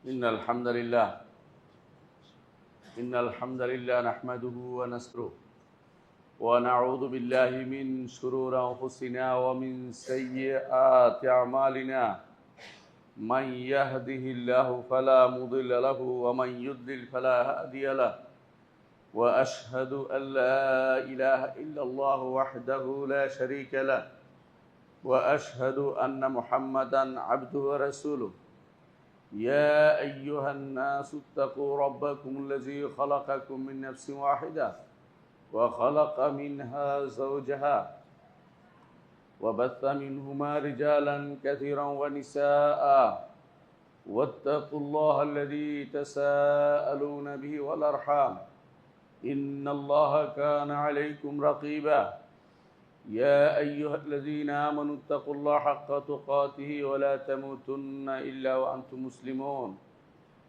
إن الحمد لله نحمده ونستعينه ونعوذ بالله من شرور أنفسنا ومن سيئات أعمالنا من يهده الله فلا مضل له ومن يضلل فلا هادي له وأشهد أن لا إله إلا الله وحده لا شريك له وأشهد أن محمدا عبده ورسوله يا أيها الناس اتقوا ربكم الذي خلقكم من نفس واحدة وخلق منها زوجها وبث منهما رجالا كثيرا ونساء واتقوا الله الذي تساءلون به والأرحام إن الله كان عليكم رقيبا يا أيها الذين آمنوا اتقوا الله حق تقاته ولا تموتن إلا وأنتم مسلمون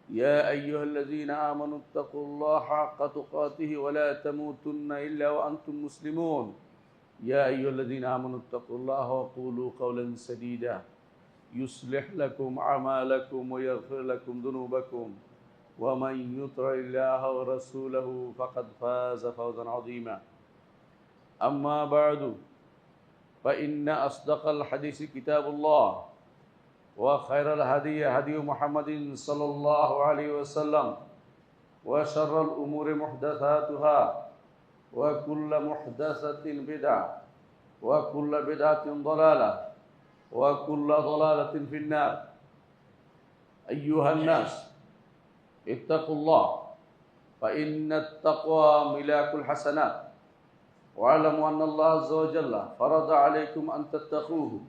يا أيها الذين آمنوا اتقوا الله حق تقاته ولا تموتن إلا وأنتم مسلمون يا أيها الذين آمنوا اتقوا الله وقولوا قولا سديدا يصلح لكم أعمالكم ويغفر لكم ذنوبكم ومن يطع الله ورسوله فقد فاز فوزا عظيما أما بعد فإن أصدق الحديث كتاب الله وخير الهدي هدي محمد صلى الله عليه وسلم وشر الأمور محدثاتها وكل محدثة بدعة وكل بدعة ضلالة وكل ضلالة في النار أيها الناس اتقوا الله فإن التقوى ملاك الحسنات واعلموا أن الله عز وجل فرض عليكم أن تتقوه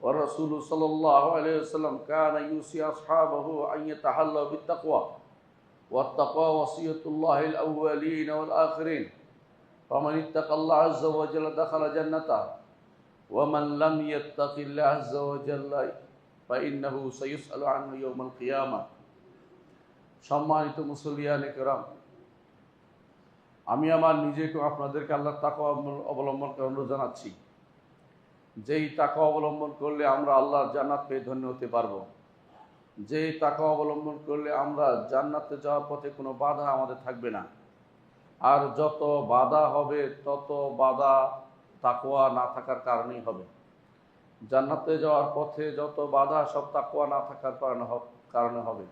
والرسول صلى الله عليه وسلم كان يوصي أصحابه أن يتحلوا بالتقوى والتقوى وصية الله الأولين والآخرين فمن اتقى الله عز وجل دخل جنته ومن لم يتق الله عز وجل فإنه سيسأل عنه يوم القيامة সম্মানিত মুসলিয়ানে কেরাম, আমি আমার নিজেকে আপনাদেরকে আল্লাহর তাকওয়া অবলম্বন করার অনুরোধ জানাচ্ছি। যেই তাকওয়া অবলম্বন করলে আমরা আল্লাহর জান্নাত পেয়ে ধন্য হতে পারবো, যেই তাকওয়া অবলম্বন করলে আমরা জান্নাতে যাওয়ার পথে কোনো বাধা আমাদের থাকবে না। আর যত বাধা হবে তত বাধা তাকওয়া না থাকার কারণেই হবে। জান্নাতে যাওয়ার পথে যত বাধা সব তাকওয়া না থাকার কারণে হবে।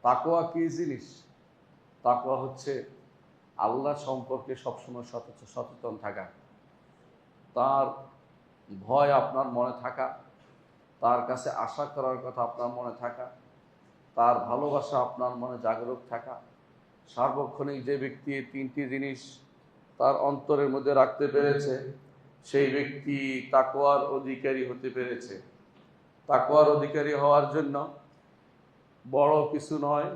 তাকওয়া কি জিনিস? তাকওয়া হচ্ছে আল্লাহ সম্পর্কে সবসময় সচেতন থাকা, তার ভয় আপনার মনে থাকা, তার কাছে আশা করার কথা আপনার মনে থাকা, তার ভালোবাসা আপনার মনে জাগরুক থাকা। সার্বক্ষণিক যে ব্যক্তি তিনটি জিনিস তার অন্তরের মধ্যে রাখতে পেরেছে সেই ব্যক্তি তাকওয়ার অধিকারী হতে পেরেছে। তাকওয়ার অধিকারী হওয়ার জন্য বড় কিছু নয়,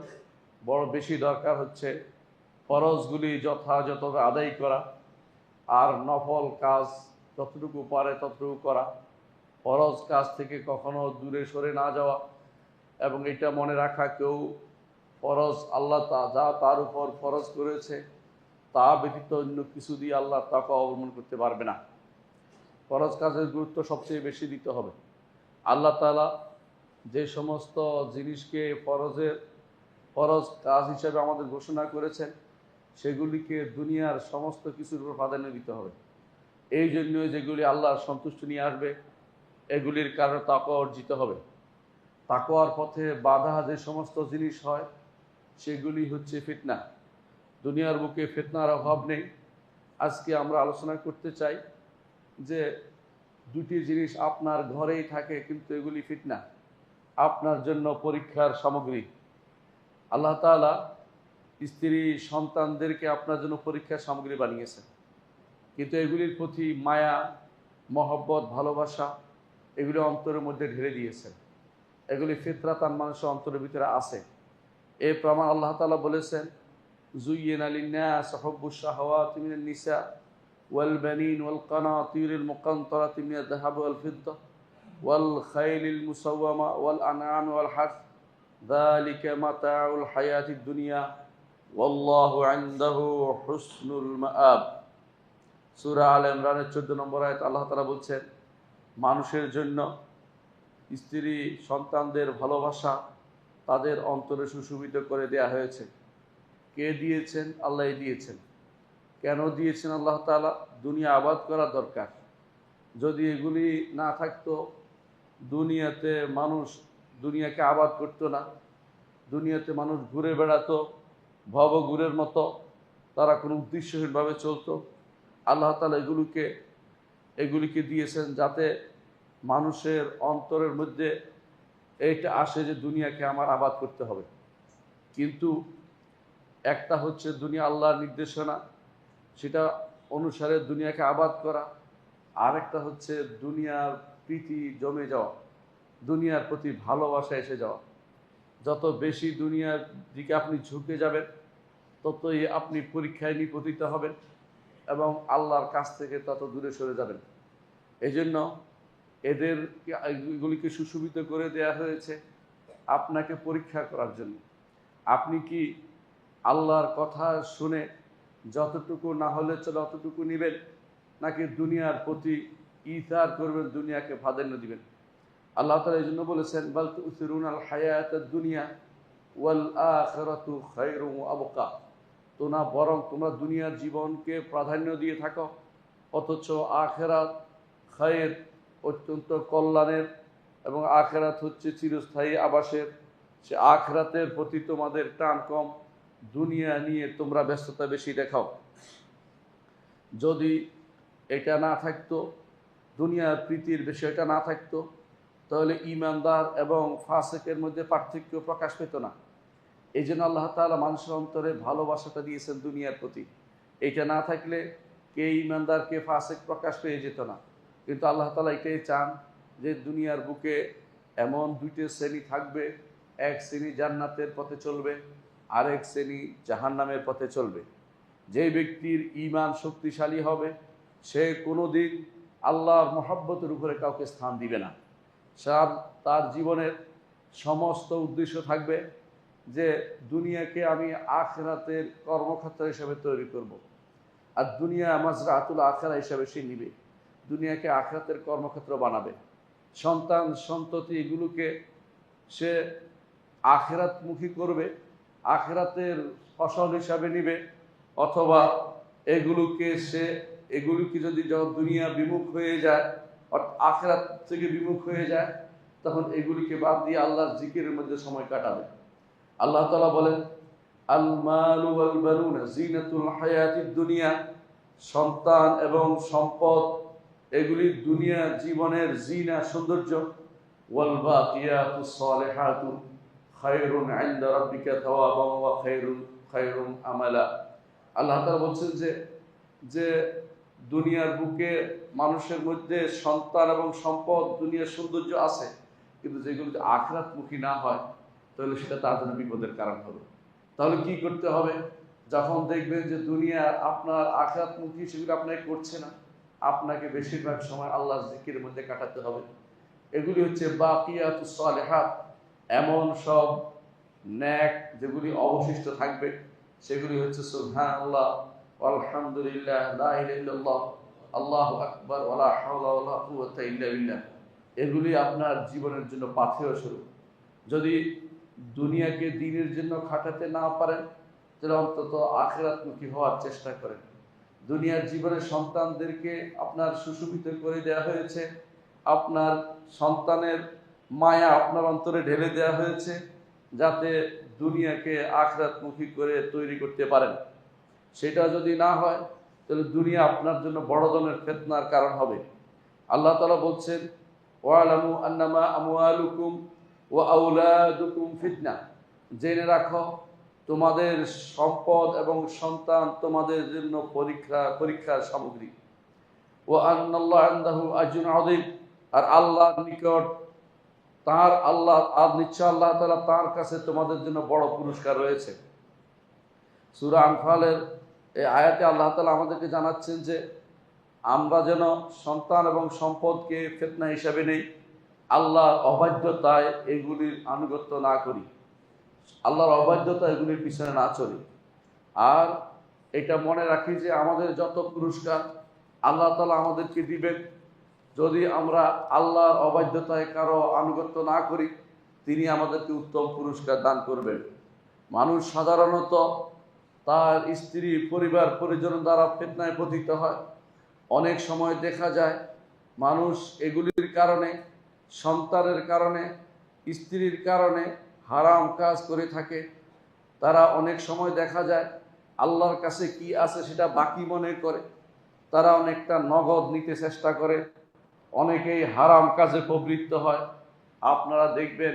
বড় বেশি দরকার হচ্ছে ফরজগুলি যথাযথভাবে আদায় করা আর নফল কাজ যতটুকু পারে ততটুকু করা, ফরজ কাজ থেকে কখনো দূরে সরে না যাওয়া এবং এটা মনে রাখা কেউ ফরজ আল্লাহ যা তার উপর ফরজ করেছে তা ব্যতীত অন্য কিছু দিয়ে আল্লাহ তাকে অবলম্বন করতে পারবে না। ফরজ কাজের গুরুত্ব সবচেয়ে বেশি দিতে হবে। আল্লাহ তাআলা যে সমস্ত জিনিসকে ফরজ কাজ হিসেবে আমাদের ঘোষণা করেছেন সেগুলিকে দুনিয়ার সমস্ত কিছুর উপর প্রাধান্য দিতে হবে। এই জন্য যেগুলি আল্লাহর সন্তুষ্টি নিয়ে আসবে এগুলির কারণে তাকওয়া অর্জিত হবে। তাকওয়ার পথে বাধা যে সমস্ত জিনিস হয় সেগুলি হচ্ছে ফিতনা। দুনিয়ার বুকে ফিতনার অভাব নেই। আজকে আমরা আলোচনা করতে চাই যে দুটি জিনিস আপনার ঘরেই থাকে কিন্তু এগুলি ফিতনা, আপনার জন্য পরীক্ষার সামগ্রী। আল্লাহ তাআলা স্ত্রী সন্তানদেরকে আপনার জন্য পরীক্ষার সামগ্রী বানিয়েছেন, কিন্তু এগুলির প্রতি মায়া মহব্বত ভালোবাসা এগুলি অন্তরের মধ্যে ঢেলে দিয়েছেন। এগুলি ফিতরাতান মানুষের অন্তরের ভিতরে আছে। এই প্রমাণ আল্লাহ তাআলা বলেছেন, যুয়্যিনা লিন-নাস হুব্বুশ শাহাওয়াতি মিনান নিসা ওয়াল বানিন ওয়াল কানাতিরিল মুকানতারাতি মিনাদ যাহাবি ওয়াল ফিদ্দা ওয়াল খাইলিল মুসাওয়ামা ওয়াল আনআমি ওয়াল হারথ যালিকা মাতাউল হায়াতিদ দুনিয়া ওয়াল্লাহু ইনদাহু হুসনুল মাআব। সূরা আলে ইমরানের 14 নম্বর আয়াত আল্লাহ তাআলা বলছেন, মানুষের জন্য স্ত্রী সন্তানদের ভালোবাসা তাদের অন্তরে সুশোভিত করে দেয়া হয়েছে। কে দিয়েছেন? আল্লাহ দিয়েছেন। কেন দিয়েছেন আল্লাহ তাআলা? দুনিয়া আবাদ করা দরকার। যদি এগুলি না থাকতো, দুনিয়াতে মানুষ দুনিয়াকে আবাদ করতো না। দুনিয়াতে মানুষ ঘুরে বেড়াতো ভবঘুরের মতো, তারা কোনো উদ্দেশ্যহীনভাবে চলতো। আল্লাহ তাআলা এগুলিকে দিয়েছেন যাতে মানুষের অন্তরের মধ্যে এইটা আসে যে দুনিয়াকে আমার আবাদ করতে হবে। কিন্তু একটা হচ্ছে দুনিয়া আল্লাহর নির্দেশনা, সেটা অনুসারে দুনিয়াকে আবাদ করা। আরেকটা হচ্ছে দুনিয়ার প্রীতি জমে যাওয়া, দুনিয়ার প্রতি ভালোবাসা এসে যাওয়া। যত বেশি দুনিয়ার দিকে আপনি ঝুঁকে যাবেন, ততই আপনি পরীক্ষায় নিপতিত হবেন এবং আল্লাহর কাছ থেকে তত দূরে সরে যাবেন। এই জন্য এগুলিকে সুশোভিত করে দেয়া হয়েছে আপনাকে পরীক্ষা করার জন্য। আপনি কি আল্লাহর কথা শুনে যতটুকু না হলে চলে অতটুকু নেবেন, নাকি দুনিয়ার প্রতি ইথার করবেন, দুনিয়াকে প্রাধান্য দিবেন? আল্লাহ তাআলা এই জন্য বলেছেন, বাল তুসিরুনাল হায়াতাদ দুনিয়া ওয়াল আখিরাতু খায়রুন ওয়া আবকা। তো না, বরং তোমরা দুনিয়ার জীবনকে প্রাধান্য দিয়ে থাকো, অথচ আখিরাত খায়ের, অত্যন্ত কল্যাণের, এবং আখিরাত হচ্ছে চিরস্থায়ী আবাসের। সে আখিরাতের প্রতি তোমাদের টান কম, দুনিয়া নিয়ে তোমরা ব্যস্ততা বেশি দেখাও। যদি এটা না থাকতো, দুনিয়ার প্রীতির বিষয়টা না থাকতো, তাহলে ঈমানদার এবং ফাসিকের মধ্যে পার্থক্য প্রকাশ পেত না। এই জন্য আল্লাহ তাআলা মানুষের অন্তরে ভালোবাসাটা দিয়েছেন দুনিয়ার প্রতি। এইটা না থাকলে কে ঈমানদার কে ফাসিক প্রকাশ পেয়ে যেত না। কিন্তু আল্লাহ তাআলা এটাই চান যে দুনিয়ার বুকে এমন দুইটি শ্রেণী থাকবে, এক শ্রেণী জান্নাতের পথে চলবে, আরেক শ্রেণী জাহান্নামের পথে চলবে। যে ব্যক্তির ঈমান শক্তিশালী হবে, সে কোনোদিন আল্লাহর মহব্বতের উপরে কাউকে স্থান দিবে না। তার জীবনের সমস্ত উদ্দেশ্য থাকবে যে দুনিয়াকে আমি আখিরাতের কর্মক্ষেত্র হিসেবে তৈরি করব। আর দুনিয়া মাজরাতুল আখিরা হিসেবে সে নিবে, দুনিয়াকে আখিরাতের কর্মক্ষেত্র বানাবে। সন্তান সন্ততি এগুলোকে সে আখিরাতমুখী করবে, আখিরাতের ফসল হিসাবে নিবে। অথবা এগুলিকে যদি দুনিয়া বিমুখ হয়ে যায়, অর্থাৎ আখিরাত থেকে বিমুখ হয়ে যায়, তখন এগুলিকে বাদ দিয়ে আল্লাহর জিকিরের মধ্যে সময় কাটাবে। আল্লাহ তাআলা বলেন, আল মালু ওয়াল বানুনা জিনাতুল হায়াতিদ দুনিয়া। সন্তান এবং সম্পদ এগুলি দুনিয়া জীবনের জিনা, সৌন্দর্য। ওয়াল বাকিয়াতুস সালিহাতু খায়রুন ইনদা রাব্বিকা থাওয়াবান ওয়া খায়রুন আমালা। আল্লাহ তাআলা বলছেন যে দুনিয়ার বুকে মানুষের মধ্যে সন্তান এবং সম্পদ, দুনিয়ার সৌন্দর্য আছে, কিন্তু যেগুলো আখিরাতমুখী না হয়, তাহলে সেটা তার জন্য বিপদের কারণ হবে। তাহলে কি করতে হবে? যখন দেখবেন যে দুনিয়া আপনার আখিরাতমুখী, সেগুলো আপনাকে করছে না, আপনাকে বেশিরভাগ সময় আল্লাহর জিকিরের মধ্যে কাটাতে হবে। এগুলি হচ্ছে বাকিয়াতুস সালিহাত, এমন সব নেক যেগুলি অবশিষ্ট থাকবে, সেগুলি হচ্ছে সুবহানাল্লাহ, আলহামদুলিল্লাহ, লা ইলাহা ইল্লাল্লাহ, আল্লাহু আকবার, ওয়ালা হাওলা ওয়ালা কুওয়াতা ইল্লা বিল্লাহ। এগুলি আপনার জীবনের জন্য পাথেয় স্বরূপ। যদি দুনিয়াকে দ্বীনের জন্য খাটাতে না পারেন, তাহলে অন্তত আখিরাতমুখী হওয়ার চেষ্টা করেন। দুনিয়ার জীবনের সন্তানদেরকে আপনার সুশোভিত করে দেওয়া হয়েছে, আপনার সন্তানের মায়া আপনার অন্তরে ঢেলে দেওয়া হয়েছে, যাতে দুনিয়াকে আখিরাতমুখী করে তৈরি করতে পারেন। সেটা যদি না হয়, তাহলে দুনিয়া আপনার জন্য বড় ধরনের ফিতনার কারণ হবে। আল্লাহ তাআলা বলছেন, ওয়ালামু আন্নামা আমওয়ালুকুম ওয়া আওলাদুকুম ফিতনা। জেনে রাখো, তোমাদের সম্পদ এবং সন্তান তোমাদের জন্য পরীক্ষার সামগ্রী। ওয়া আন্নাল্লাহা ইনদাহু আজরুন আযীম। আর আল্লাহর নিকট নিশ্চয় আল্লাহ তাআলা তার কাছে তোমাদের জন্য বড় পুরস্কার রয়েছে। সূরা আনফালের এই আয়াতে আল্লাহ তাআলা আমাদেরকে জানাচ্ছেন যে আমরা যেন সন্তান এবং সম্পদকে ফিতনা হিসাবে নেই, আল্লাহর অবাধ্যতায় এগুলির আনুগত্য না করি, আল্লাহর অবাধ্যতা এগুলির পিছনে না চলি। আর এটা মনে রাখি যে আমাদের যত পুরস্কার আল্লাহ তাআলা আমাদেরকে দিবেন, যদি আমরা আল্লাহর অবাধ্যতায় কারো আনুগত্য না করি, তিনি আমাদেরকে উত্তম পুরস্কার দান করবেন। মানুষ সাধারণত তার স্ত্রী, পরিবার পরিজন দ্বারা ফিতনায় পতিত হয়। অনেক সময় দেখা যায় মানুষ এগুলির কারণে, সন্তানের কারণে, স্ত্রীর কারণে হারাম কাজ করে থাকে। তারা অনেক সময় দেখা যায় আল্লাহর কাছে কি আছে সেটা বাকি মনে করে তারা অনেকটা নগদ নিতে চেষ্টা করে, অনেকেই হারাম কাজে প্রবৃত্ত হয়। আপনারা দেখবেন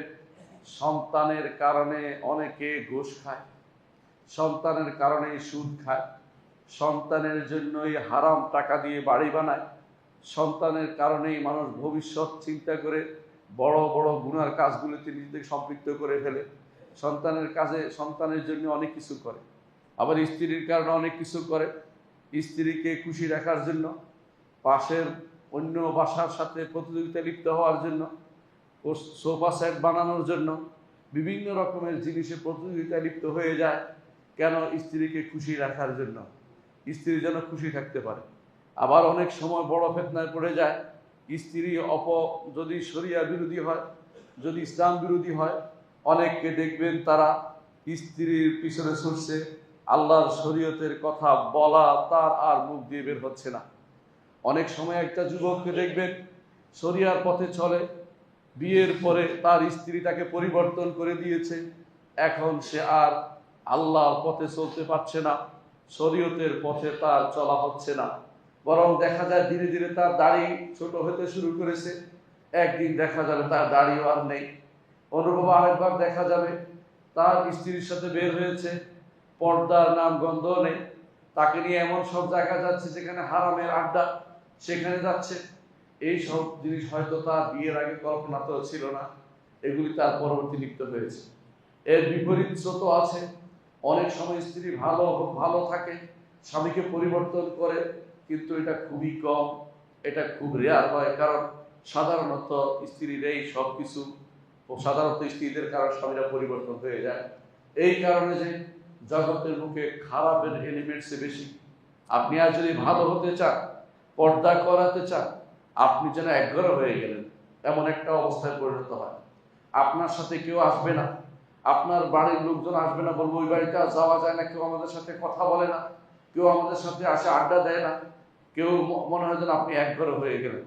সন্তানের কারণে অনেকে ঘুষ খায়, সন্তানের কারণেই সুদ খায়, সন্তানের জন্যই হারাম টাকা দিয়ে বাড়ি বানায়, সন্তানের কারণেই মানুষ ভবিষ্যৎ চিন্তা করে বড় বড় গুনার কাজগুলিতে নিজেদের সম্পৃক্ত করে ফেলে। সন্তানের কাজে, সন্তানের জন্য অনেক কিছু করে। আবার স্ত্রীর কারণে অনেক কিছু করে। স্ত্রীকে খুশি রাখার জন্য, পাশের অন্য বাসার সাথে প্রতিযোগিতা লিপ্ত হওয়ার জন্য, সোফা সেট বানানোর জন্য বিভিন্ন রকমের জিনিসে প্রতিযোগিতা লিপ্ত হয়ে যায়। কেন? স্ত্রীকে খুশি রাখার জন্য, স্ত্রী যেন খুশি থাকতে পারে। আবার অনেক সময় বড় ফিতনায় পড়ে যায়, স্ত্রী যদি শরিয়া বিরোধী হয়, যদি ইসলাম বিরোধী হয়, অনেককে দেখবেন তারা স্ত্রীর পিছনে ছুটছে, আল্লাহর শরীয়তের কথা বলা তার আর মুখ দিয়ে বের হচ্ছে না। অনেক সময় একটা যুবককে দেখবেন শরিয়ার পথে চলে, বিয়ের পরে তার স্ত্রী তাকে পরিবর্তন করে দিয়েছে, এখন সে আর আল্লাহর পথে চলতে পারছে না, শরীয়তের পথে তার চলা হচ্ছে না। বরং দেখা যায় ধীরে ধীরে তার দাড়ি ছোট হতে শুরু করেছে, একদিন দেখা যাবে তার দাড়িও আর নেই। অনুভব আরেকবার দেখা যাবে তার স্ত্রীর সাথে বের হয়েছে, পর্দার নাম গন্ধ নেই, তাকে নিয়ে এমন সব জায়গা যাচ্ছে যেখানে হারামের আড্ডা, সেখানে যাচ্ছে। এই সব জিনিস হয়তো তার বিয়ের আগে কল্পনাতেও ছিল না, এগুলি তার পরবর্তী লিপ্ত হয়েছে। এর বিপরীত স্রোত আছে। অনেক সময় স্ত্রী ভালো থাকে, স্বামীকে পরিবর্তন করে, কিন্তু এটা খুবই কম, এটা খুব রেয়ার হয়। কারণ সাধারণত স্ত্রীর এই সব কিছু, সাধারণত স্ত্রীদের কারণ স্বামীরা পরিবর্তন হয়ে যায়। এই কারণে যে জগতের মুখে খারাপের এলিমেন্টস বেশি। আপনি আর যদি ভালো হতে চান, পর্দা করাতে চান, আপনি যেন একঘরে হয়ে গেলেন এমন একটা অবস্থায় পরিণত হয়। আপনার সাথে কেউ আসবে না, আপনার বাড়ির লোকজন আসবে না, বলবো ওই বাড়িতে আর যাওয়া যায় না, কেউ আমাদের সাথে কথা বলে না, কেউ আমাদের সাথে আসে আড্ডা দেয় না, কেউ মনে হয় যেন আপনি একঘরে হয়ে গেলেন।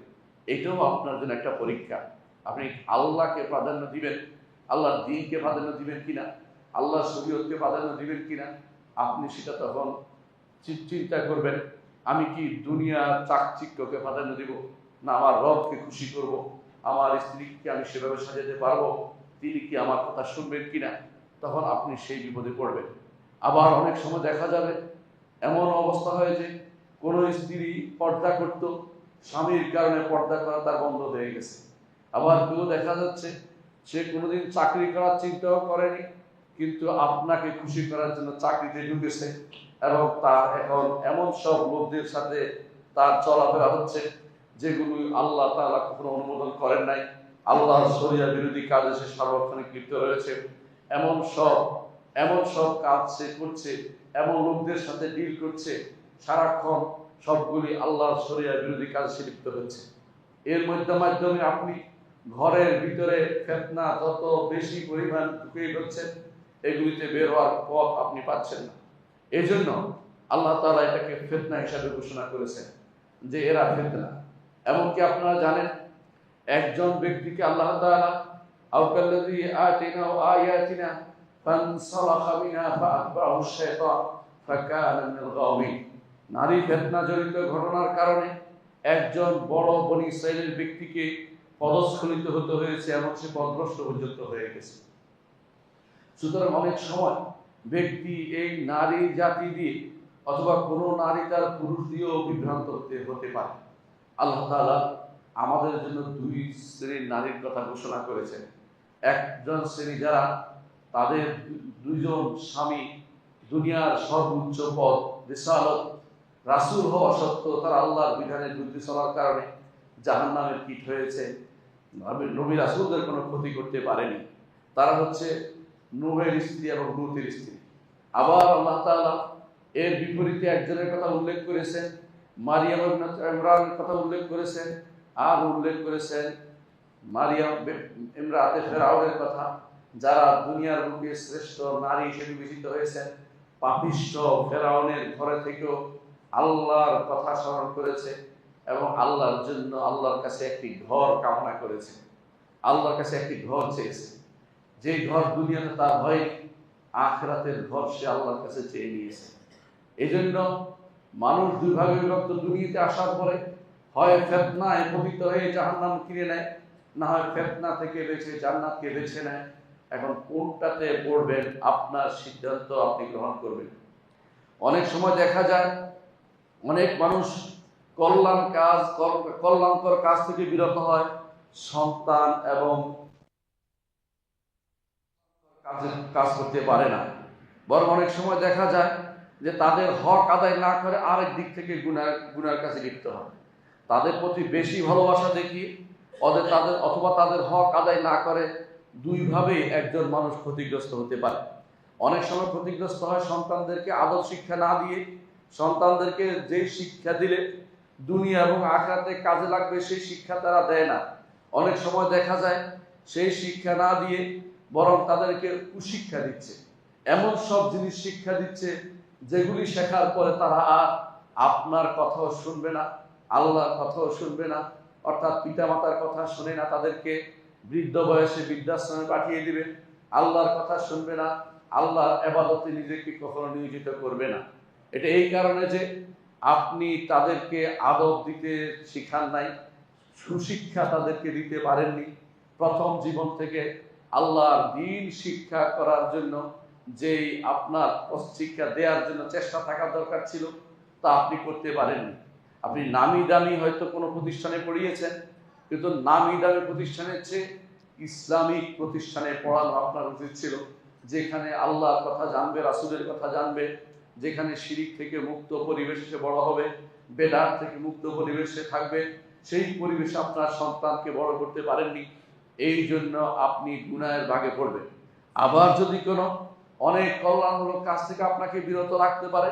এটাও আপনার জন্য একটা পরীক্ষা। আপনি আল্লাহকে প্রাধান্য দিবেন, আল্লাহর দ্বীনকে প্রাধান্য দিবেন কিনা, আল্লাহর শরীয়তকে প্রাধান্য দিবেন কিনা, আপনি সেটা তখন চিন্তা করবেন। আমি কি দুনিয়ার চাকচিক্যকে প্রাধান্য দিব, না আমার রবকে খুশি করব? আমার স্ত্রীকে আমি সেভাবে সাজাতে পারবো, তিনি কি আমার কথা শুনবেন কিনা? তখন আপনি সেই বিপদে পড়বেন। আবার অনেক সময় দেখা যাবে এমন অবস্থা হয় যে কোনো স্ত্রী পর্দা করত, স্বামীর কারণে পর্দা করা তার বন্ধ হয়ে গেছে। আবার কেউ দেখা যাচ্ছে সে কোনোদিন চাকরি করার চিন্তাও করেনি, কিন্তু আপনাকে খুশি করার জন্য চাকরিতে ঢুকেছে, এবং তার এখন এমন সব লোকদের সাথে তার চলাফেরা হচ্ছে যেগুলো আল্লাহ তাআলা কখনো অনুমোদন করেন নাই। আল্লাহর শরিয়া বিরোধী কাজে সে সার্বক্ষণিক লিপ্ত রয়েছে। এমন সব কাজ সে করছে, এমন লোকদের সাথে ডিল করছে, সারাক্ষণ সবগুলি আল্লাহর শরিয়া বিরোধী কাজে সে লিপ্ত হচ্ছে। এর মাধ্যমে আপনি ঘরের ভিতরে ফিতনা যত বেশি পরিমাণ ঢুকে যাচ্ছে, এগুলিতে বের হওয়ার পথ আপনি পাচ্ছেন না। এই জন্য আল্লাহ তাআলা এটাকে ফিতনা হিসাবে ঘোষণা করেছেন যে এরা ফিতনা। এমনকি আপনারা জানেন একজন ব্যক্তিকে আল্লাহ তাআলা আওকাল্লাযী আতিনাহু আয়াতিনা ফানসালাখা মিনহা ফাআতবাহু শাইতান ফাকানা মিনাল গাওয়িন। নারী ফিতনা জড়িত ঘটনার কারণে একজন বড় বনি ইসরাইলের ব্যক্তিকে পদস্খলিত হতে হয়েছে এবং সে পথভ্রষ্ট পর্যন্ত হয়ে গেছে। সুতরাং অনেক সময় ব্যক্তি এই নারী জাতি দিয়ে অথবা কোনো নারী তার পুরুষ দিয়েও বিভ্রান্ত হতে পারে। আল্লাহ তাআলা আমাদের জন্য দুই শ্রেণীর নারীর কথা ঘোষণা করেছেন। একজন শ্রেণী যারা তাদের দুইজন স্বামী দুনিয়ার সর্বোচ্চ পদ, রিসালত, রাসূল হওয়া সত্ত্বেও তারা আল্লাহর বিধানের বিরুদ্ধে চলার কারণে জাহান্নামের কীট হয়েছে, নবী রাসূলদের কোনো ক্ষতি করতে পারেনি। তারা হচ্ছে নূহের স্ত্রী এবং লূতের স্ত্রী। আবার আল্লাহ তাআলা এর বিপরীতে একজনের কথা উল্লেখ করেছেন, মারিয়াম ইবনাত ইমরানের কথা উল্লেখ করেছেন, আর উল্লেখ করেছেন মারিয়াম ইমরাতে ফেরাউনের কথা, যারা দুনিয়ার বুকে শ্রেষ্ঠ নারী হিসেবে বিবেচিত হয়েছেন, পাপিষ্ঠ ফেরাউনের ঘরে থেকেও আল্লাহর কথা স্মরণ করেছে এবং আল্লাহর জন্য আল্লাহর কাছে একটি ঘর কামনা করেছে, আল্লাহর কাছে একটি ঘর চেয়েছে। যে ঘর দুনিয়াতে তার হয়, আখিরাতের ঘর সে আল্লাহর কাছে চেয়ে নিয়েছে। এই জন্য মানুষ দুই ভাগে বিভক্ত। দুনিয়াতে আসার পরে হয় ফিতনায় পতিত হয়ে জাহান্নাম কিনে নেয়, না হয় ফিতনা থেকে বেঁচে জান্নাতকে বেছে নেয়। এখন কোনটাতে পড়বেন, আপনার সিদ্ধান্ত আপনি গ্রহণ করবেন। অনেক সময় দেখা যায় অনেক মানুষ কল্যাণকর কাজ থেকে বিরত হয়, সন্তান এবং কাজ করতে পারে না। বরং অনেক সময় দেখা যায় যে তাদের হক আদায় না করে আরেক দিক থেকে গুনার কাছে লিপ্ত হয়। তাদের প্রতি বেশি ভালোবাসা দেখিয়ে অথবা তাদের হক আদায় না করে, দুইভাবেই একজন মানুষ ক্ষতিগ্রস্ত হতে পারে। অনেক সময় ক্ষতিগ্রস্ত হয় সন্তানদেরকে আদব শিক্ষা না দিয়ে, সন্তানদেরকে যে শিক্ষা দিলে দুনিয়া এবং আখিরাতে কাজে লাগবে সেই শিক্ষা তারা দেয় না। অনেক সময় দেখা যায় সেই শিক্ষা না দিয়ে বরং তাদেরকে কুশিক্ষা দিচ্ছে, এমন সব জিনিস শিক্ষা দিচ্ছে যেগুলি শেখার পরে তারা আর আপনার কথাও শুনবে না, আল্লাহর কথাও শুনবে না, অর্থাৎ পিতামাতার কথা শুনে না, তাদেরকে বৃদ্ধ বয়সে বৃদ্ধাশ্রমে পাঠিয়ে দিবে। আল্লাহর কথা শুনবে না, আল্লাহর ইবাদতে নিজেকে কখনো নিয়োজিত করবে না। এটা এই কারণে যে আপনি তাদেরকে আদব দিতে শিখান নাই, সুশিক্ষা তাদেরকে দিতে পারেননি। প্রথম জীবন থেকে আল্লাহর দ্বীন শিক্ষা করার জন্য যেই আপনার শিক্ষা দেওয়ার জন্য চেষ্টা থাকার দরকার ছিল, তা আপনি করতে পারেননি। আপনি নামি দামি হয়তো কোনো প্রতিষ্ঠানে পড়িয়েছেন, কিন্তু নামি দামি প্রতিষ্ঠানের চেয়ে ইসলামিক প্রতিষ্ঠানে পড়ানো আপনার উচিত ছিল, যেখানে আল্লাহর কথা জানবে, রাসূলের কথা জানবে, যেখানে শিরিক থেকে মুক্ত পরিবেশে বড় হবে, বেদাত থেকে মুক্ত পরিবেশে থাকবে। সেই পরিবেশে আপনার সন্তানকে বড় করতে পারেননি, এই জন্য আপনি গুনাহের ভাগে পড়বেন। আবার যদি কোনো অনেক কল্যাণমূলক কাজ থেকে আপনাকে বিরত রাখতে পারে,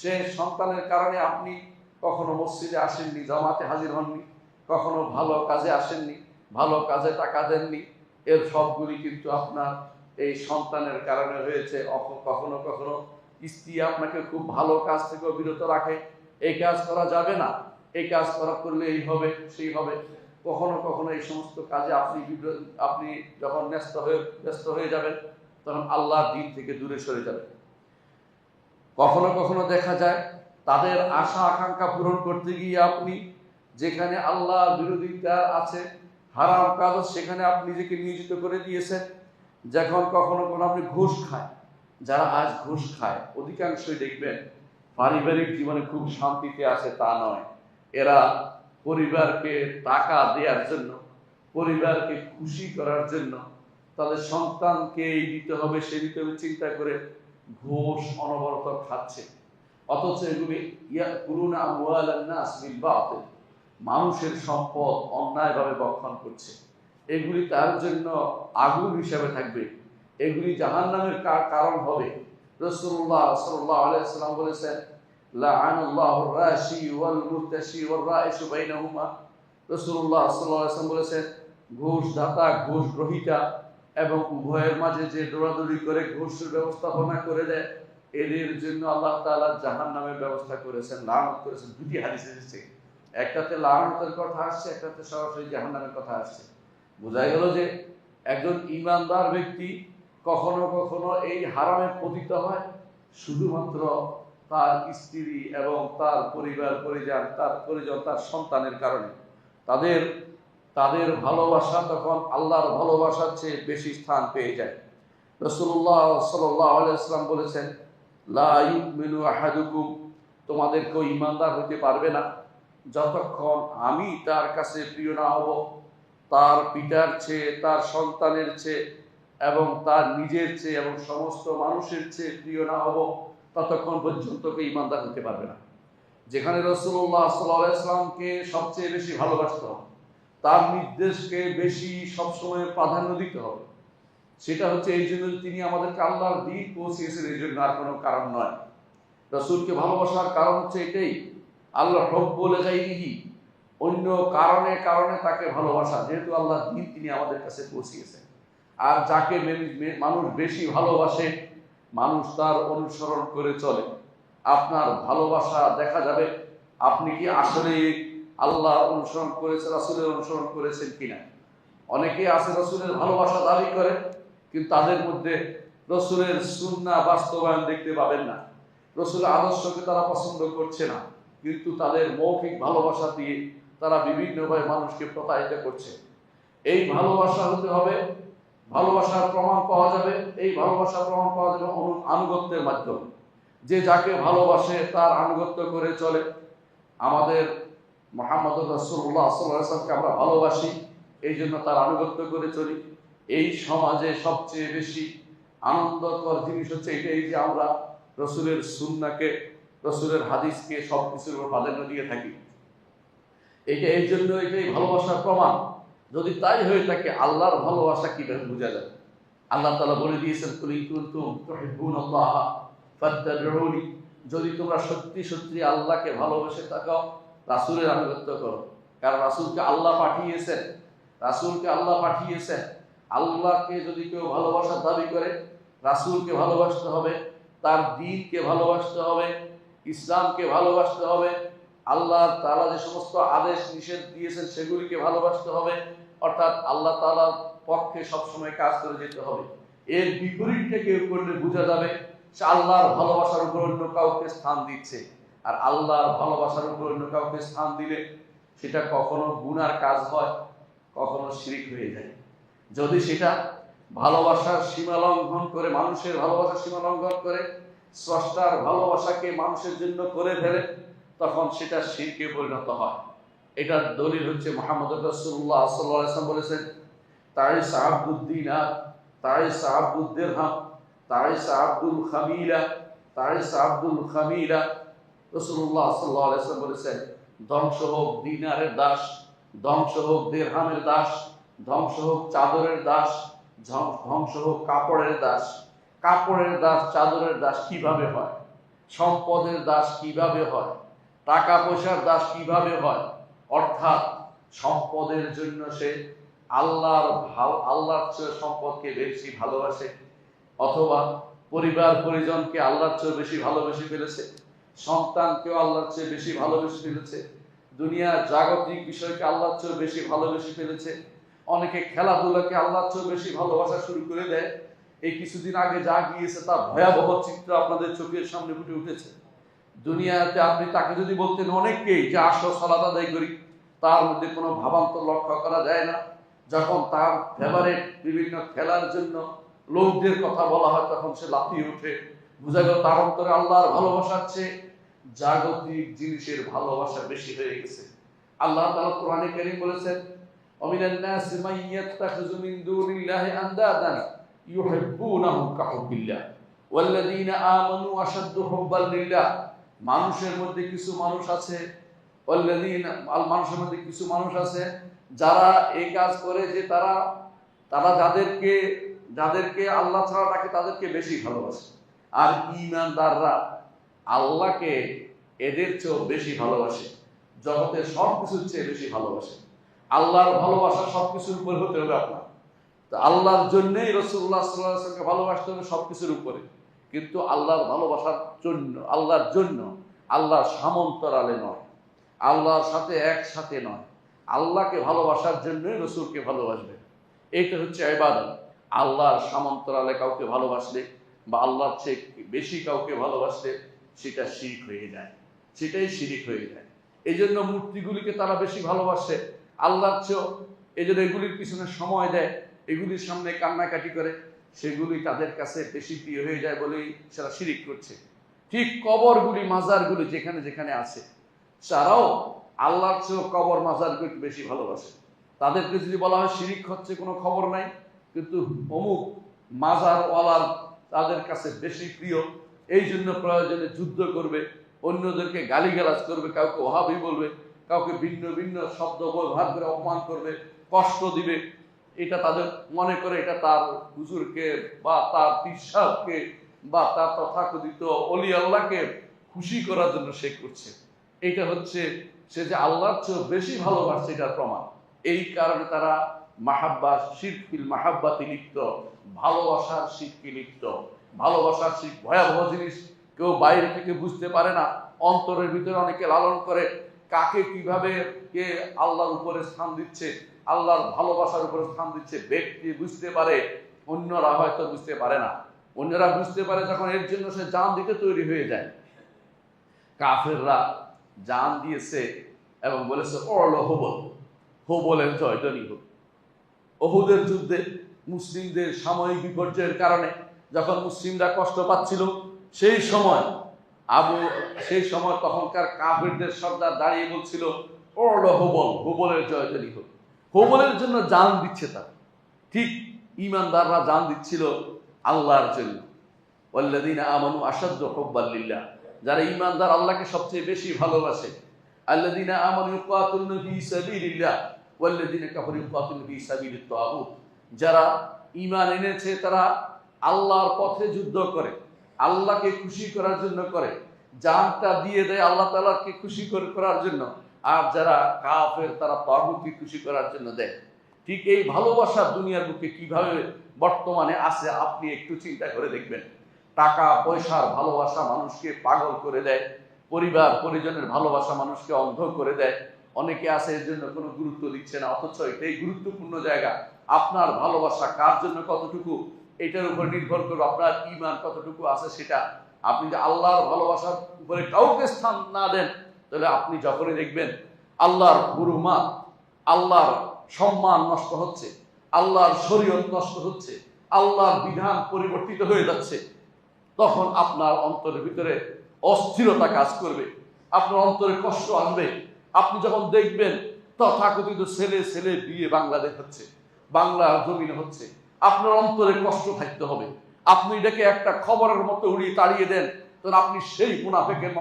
সে সন্তানের কারণে আপনি কখনো মসজিদে আসেননি, জামাতে হাজির হননি, কখনো ভালো কাজে আসেননি, ভালো কাজে টাকা দেননি, এর সবগুলি কিন্তু আপনার এই সন্তানের কারণে হয়েছে। কখনো কখনো স্ত্রী আপনাকে খুব ভালো কাজ থেকেও বিরত রাখে, এই কাজ করা যাবে না, এই কাজ করলে এই হবে সেই হবে। কখনো কখনো এই সমস্ত কাজে আপনি যখন ব্যস্ত হয়ে যাবেন, তখন আল্লাহর দ্বীন থেকে দূরে সরে যাবেন। কখনো কখনো দেখা যায় তাদের আশা আকাঙ্ক্ষা পূরণ করতে গিয়ে আপনি যেখানে আল্লাহ বিরোধিতা আছে, হারাম কাজ, সেখানে আপনি নিজেকে নিয়োজিত করে দিয়েছেন। যখন কখনো কোনো আপনি ঘুষ খায়, যারা আজ ঘুষ খায় অধিকাংশই দেখবেন পারিবারিক জীবনে খুব শান্তিতে আছে তা নয়। এরা পরিবারকে টাকা দেওয়ার জন্য, পরিবারকে খুশি করার জন্য, তাদের সন্তানকে এই দিতে হবে সে দিতে হবে চিন্তা করে ঘুষ অনবরত খাচ্ছে। অথচ এগুলি ইয়াকুলুনা আমওয়ালান নাস বিল বাতিল, মানুষের সম্পদ অন্যায়ভাবে ভক্ষণ করছে। এগুলি তার জন্য আগুন হিসাবে থাকবে, এগুলি জাহান্নামের কারণ হবে। রাসূলুল্লাহ সাল্লাল্লাহু আলাইহি ওয়াসাল্লাম বলেছেন, লাআনাল্লাহুর রাশি ওয়াল মুরতাশি ওয়ার রাইশু বাইনাহুমা। রাসূলুল্লাহ সাল্লাল্লাহু আলাইহি ওয়াসাল্লাম বলেছেন, ঘুষ দাতা, ঘুষ গ্রহীতা এবং উভয়ের মাঝে যে দৌড়াদৌড়ি করে ঘুষের ব্যবস্থাপনা করে দেয়, এদের জন্য আল্লাহ তাআলা জাহান্নামের ব্যবস্থা করেছেন, লানত করেছেন। দুটি হাদিস এসেছে, একটাতে লানতের কথা আসছে, একটাতে সরাসরি জাহান্নামের কথা আসছে। বোঝা গেল যে একজন ঈমানদার ব্যক্তি কখনো কখনো এই হারামে পতিত হয় শুধুমাত্র তার স্ত্রী এবং তার পরিজন, তার সন্তানের কারণে। তাদের ভালোবাসা তখন আল্লাহর ভালোবাসার চেয়ে বেশি স্থান পেয়ে যায়। রাসূলুল্লাহ সাল্লাল্লাহু আলাইহি ওয়াসাল্লাম বলেছেন, লা ইউমিনু আহাদুকুম, তোমাদের কেউ ঈমানদার হতে পারবে না যতক্ষণ আমি তার কাছে প্রিয় না হব, তার পিতার চেয়ে, তার সন্তানের চেয়ে এবং তার নিজের চেয়ে এবং সমস্ত মানুষের চেয়ে প্রিয় না হব, ততক্ষণ পর্যন্ত কেউ ঈমানদার হতে পারবে না। যেখানে রাসূলুল্লাহ সাল্লাল্লাহু আলাইহি ওয়াসাল্লামকে সবচেয়ে বেশি ভালোবাসতে হবে, তার নির্দেশকে বেশি সবসময় প্রাধান্য দিতে হবে, সেটা হচ্ছে এই জন্য তিনি আমাদেরকে আল্লাহর দ্বীন পৌঁছিয়েছেন, এই জন্য আর কোনো কারণ নয়। রাসূলকে ভালোবাসার কারণ হচ্ছে এটাই, আল্লাহ রব্বুল গায়রিহি, অন্য কারণে কারণে তাকে ভালোবাসা, যেহেতু আল্লাহ দিন তিনি আমাদের কাছে পৌঁছিয়েছেন। আর যাকে মানুষ বেশি ভালোবাসে, মানুষ তার অনুসরণ করে চলে। আপনার ভালোবাসা দেখা যাবে আপনি কি আসলে আল্লাহ অনুসরণ করেছেন, রাসূলের অনুসরণ করেছেন কিনা। অনেকেই আছে রাসূলের ভালোবাসা দাবি করে, কিন্তু তাদের মধ্যে রাসূলের সুন্নাহ বাস্তবায়ন দেখতে পাবেন না। রাসূলের আদর্শকে তারা পছন্দ করছে না, কিন্তু তাদের মৌখিক ভালোবাসা দিয়ে তারা বিভিন্নভাবে মানুষকে প্রতারিত করছে। এই ভালোবাসা হতে হবে, ভালোবাসার প্রমাণ পাওয়া যাবে, এই ভালোবাসার প্রমাণ পাওয়া যাবে আনুগত্যের মাধ্যমে। যে যাকে ভালোবাসে তার আনুগত্য করে চলে। আমাদের মুহাম্মদুর রাসূলুল্লাহ সাল্লাল্লাহু আলাইহি ওয়াসাল্লামকে আমরা ভালোবাসি, এই জন্য তার আনুগত্য করে চলি। এই সমাজে সবচেয়ে বেশি আনন্দকর জিনিস হচ্ছে এটাই যে আমরা রাসূলের সুন্নাহকে, রাসূলের হাদিসকে সব কিছুর উপর প্রাধান্য দিয়ে থাকি। এটা এই জন্য এটাই ভালোবাসার প্রমাণ। যদি তাই হয়ে থাকে, আল্লাহর ভালোবাসা কিভাবে বোঝা যাবে? আল্লাহ তাআলা বলে দিয়েছেন, কুল ইন কুনতুম তুহিব্বুনাল্লাহ ফাত্তাবিউনি, যদি তোমরা সত্যি সত্যি আল্লাহকে ভালোবেসে থাকো, রাসূলের আনুগত্য করো। কারণ রাসূলকে আল্লাহ পাঠিয়েছেন, রাসূলকে আল্লাহ পাঠিয়েছেন। আল্লাহকে যদি কেউ ভালোবাসার দাবি করে, রাসূলকে ভালোবাসতে হবে, তার দ্বীনকে ভালোবাসতে হবে, ইসলামকে ভালোবাসতে হবে, আল্লাহ তাআলা যে সমস্ত আদেশ নিষেধ দিয়েছেন সেগুলিকে ভালোবাসতে হবে। অর্থাৎ আল্লাহ তাআলার পক্ষে সবসময় কাজ করে যেতে হবে। এর বিপরীতটা কেউ করলে বোঝা যাবে সে আল্লাহর ভালোবাসার উপর অন্য কাউকে স্থান দিচ্ছে। আর আল্লাহর ভালোবাসার উপর অন্য কাউকে স্থান দিলে সেটা কখনো গুনার কাজ হয়, কখনো শিরক হয়ে যায়। যদি সেটা ভালোবাসার সীমা লঙ্ঘন করে, মানুষের ভালোবাসার সীমা লঙ্ঘন করে, স্রষ্টার ভালোবাসাকে মানুষের জন্য করে ফেলে, তখন সেটা শিরকে পরিণত হয়। এটার দলিল হচ্ছে মুহাম্মদুর রাসূলুল্লাহ সাল্লাল্লাহু আলাইহি ওয়াসাল্লাম বলেছেন, তাইস আব্দুদ দিনার, তাইস আব্দুদ দিরহাম, তাইস আব্দুল খামিলা, তাইস আব্দুল খামিলা। রাসূলুল্লাহ সাল্লাল্লাহু আলাইহি ওয়াসাল্লাম বলেছেন, ধ্বংস হোক দিনারের দাস, ধ্বংস হোক দিরহামের দাস, ধ্বংস হোক চাদরের দাস, ধ্বংস হোক কাপড়ের দাস। কাপড়ের দাস, চাদরের দাস কিভাবে হয়? সম্পদের দাস কিভাবে হয়? টাকা পয়সার দাস কিভাবে হয়? অর্থাৎ সম্পদের জন্য সে আল্লাহর চেয়ে সম্পদকে বেশি ভালোবাসে, অথবা পরিবার পরিজনকে আল্লাহর চেয়ে বেশি ভালোবেসে ফেলেছে, সন্তানকেও আল্লাহর চেয়ে বেশি ভালোবেসে ফেলেছে, দুনিয়ার জাগতিক বিষয়কে আল্লাহর চেয়ে বেশি ভালোবেসে ফেলেছে। অনেকে খেলাধুলাকে আল্লাহর চেয়ে বেশি ভালোবাসা শুরু করে দেয়। এই কিছুদিন আগে যা গিয়েছে তা ভয়াবহ চিত্র আপনাদের চোখের সামনে ফুটে উঠেছে। দুনিয়াতে আপনি তাকে যদি বলতেন অনেককেই যে আসো সালাত আদায় করি, তার মধ্যে কোনো ভাবান্তর লক্ষ্য করা যায় না। যখন তার ফেভারিট বিভিন্ন খেলার জন্য লোকদের কথা বলা হয়, তখন সে লাফিয়ে ওঠে। বোঝা গেল তার অন্তরে আল্লাহর ভালোবাসার চেয়ে জাগতিক জিনিসের ভালোবাসা বেশি হয়ে গেছে। আল্লাহ তাআলা কোরআনে কারীম বলেছেন, ওমিনান নাসি মান ইয়াত্তাখিযু মিন দুনিল্লাহি আনদাদান ইউহিব্বুনাহুম কাহুব্বিল্লাহ ওয়াল্লাযীনা আমানু আশাদ্দু হুব্বান লিল্লাহ। মানুষের মধ্যে কিছু মানুষ আছে, মানুষের মধ্যে কিছু মানুষ আছে যারা এই কাজ করে যে তারা যাদেরকে আল্লাহ ছাড়া ডাকে তাদেরকে বেশি ভালোবাসে। আর ঈমানদাররা আল্লাহকে এদের চেয়েও বেশি ভালোবাসে, জগতের সবকিছুর চেয়ে বেশি ভালোবাসে। আল্লাহর ভালোবাসা সবকিছুর উপর হতে হবে আপনার। তো আল্লাহর জন্যই রাসূলুল্লাহ সাল্লাল্লাহু আলাইহি ওয়াসাল্লামকে ভালোবাসতে হবে সবকিছুর উপরে। কিন্তু আল্লাহর ভালোবাসার জন্য, আল্লাহর জন্য, আল্লাহর সামন্তরালে নয়, আল্লাহর সাথে একসাথে নয়, আল্লাহকে ভালোবাসার জন্যই রাসূলকে ভালোবাসবে। এইটা হচ্ছে ইবাদত। আল্লাহর সামন্তরালে কাউকে ভালোবাসলে বা আল্লাহর চেয়ে বেশি কাউকে ভালোবাসলে সেটা শিরক হয়ে যায়, সেটাই শিরক হয়ে যায়। এই জন্য মূর্তিগুলিকে তারা বেশি ভালোবাসে আল্লাহর চেয়েও। এই জন্য এগুলির পিছনে সময় দেয়, এগুলির সামনে কান্নাকাটি করে, সেগুলি তাদের কাছে বেশি প্রিয় হয়ে যায় বলেই সেটা শিরক করছে। ঠিক কবরগুলি, মাজারগুলি যেখানে যেখানে আছে, তারাও আল্লাহর চেয়েও কবর মাজারগুলিকে বেশি ভালোবাসে। তাদেরকে যদি বলা হয় শিরক হচ্ছে, কোনো খবর নাই, কিন্তু অমুক মাজারওয়ালার তাদের কাছে বেশি প্রিয়। এই জন্য প্রয়োজনে যুদ্ধ করবে, অন্যদেরকে গালিগালাজ করবে, কাউকে ওহাবি বলবে, কাউকে ভিন্ন ভিন্ন শব্দ ব্যবহার করে অপমান করবে, কষ্ট দিবে। এটা তাদের মনে করে এটা তার হুজুরকে বা তার পীর সাহেবকে বা তার তথাকথিত অলি আল্লাহকে খুশি করার জন্য সে করছে। এটা হচ্ছে সে যে আল্লাহর চেয়ে বেশি ভালোবাসছে এটার প্রমাণ। এই কারণে তারা মাহাব্বা শিরকিল মাহাব্বাতে লিপ্ত, ভালোবাসার শিরকে লিপ্ত। ভালোবাসার শিরক ভয়াবহ জিনিস, কেউ বাইরে থেকে বুঝতে পারে না। অন্তরের ভিতরে অনেকে লালন করে কাকে কিভাবে কে আল্লাহর উপরে স্থান দিচ্ছে, আল্লাহর ভালোবাসার উপরে স্থান দিচ্ছে ব্যক্তি বুঝতে পারে, অন্যরা হয়তো বুঝতে পারে না। অন্যরা বুঝতে পারে যখন এর জন্য সে জান দিতে তৈরি হয়ে যায়। কাফেররা জান দিয়েছে এবং বলেছে অল হবল, হবলের জয়জনী হোক। ওহুদের যুদ্ধে মুসলিমদের সাময়িক বিপর্যয়ের কারণে যখন মুসলিমরা কষ্ট পাচ্ছিল, সেই সময় তখনকার কাফেরদের সর্দার দাঁড়িয়ে বলছিল অল হবল, হবলের জয়জনী হোক। হবলের জন্য জান দিচ্ছে তারা। ঠিক ঈমানদাররা জান দিচ্ছিল আল্লাহর জন্য। ওয়াল্লাযীনা আমানু আশাদ্দু হুব্বাল লিল্লাহ, যারা ঈমানদার আল্লাহকে সবচেয়ে বেশি ভালোবাসে। আল্লাযীনা আমানু ইউকাতিলুনা ফী সাবিলিল্লাহ ওয়াল্লাযীনা কাফারু ইউকাতিলুনা ফী সাবিলিত তাগুত, যারা ঈমান এনেছে তারা আল্লাহর পথে যুদ্ধ করে, আল্লাহকে খুশি করার জন্য করে, জানটা দিয়ে দেয় আল্লাহ তাআলাকে খুশি করার জন্য। আর যারা কাফের তারা তাগুতকে খুশি করার জন্য দেয়। ঠিক এই ভালোবাসা দুনিয়ার বুকে কিভাবে বর্তমানে আছে আপনি একটু চিন্তা করে দেখবেন। টাকা পয়সার ভালোবাসা মানুষকে পাগল করে দেয়, পরিবার পরিজনের ভালোবাসা মানুষকে অন্ধ করে দেয়। অনেকে আছে এর জন্য কোনো গুরুত্ব দিচ্ছে না, অথচ এটাই গুরুত্বপূর্ণ জায়গা। আপনার ভালোবাসা কার জন্য কতটুকু, এটার উপর নির্ভর করবে আপনার ঈমান কতটুকু আছে সেটা। আপনি যে আল্লাহর ভালোবাসার উপরে কাউকে স্থান না দেন, তাহলে আপনি যখনই দেখবেন আল্লাহর হুরমাত, আল্লাহর সম্মান নষ্ট হচ্ছে, আল্লাহর শরীয়ত নষ্ট হচ্ছে, আল্লাহর বিধান পরিবর্তিত হয়ে যাচ্ছে, তখন আপনার অন্তরের ভিতরে অস্থিরতা কাজ করবে, আপনার অন্তরে কষ্ট আসবে। আপনি যখন দেখবেন তথাকথিত ছেলে ছেলে বিয়ে বাংলাদেশ হচ্ছে, বাংলা জমিনে হচ্ছে, আপনার অন্তরে কষ্ট থাকতে হবে। আপনি এটাকে একটা খবরের মতো উড়িয়ে তাড়িয়ে দেন, তখন আপনি সেই মুনাফিকের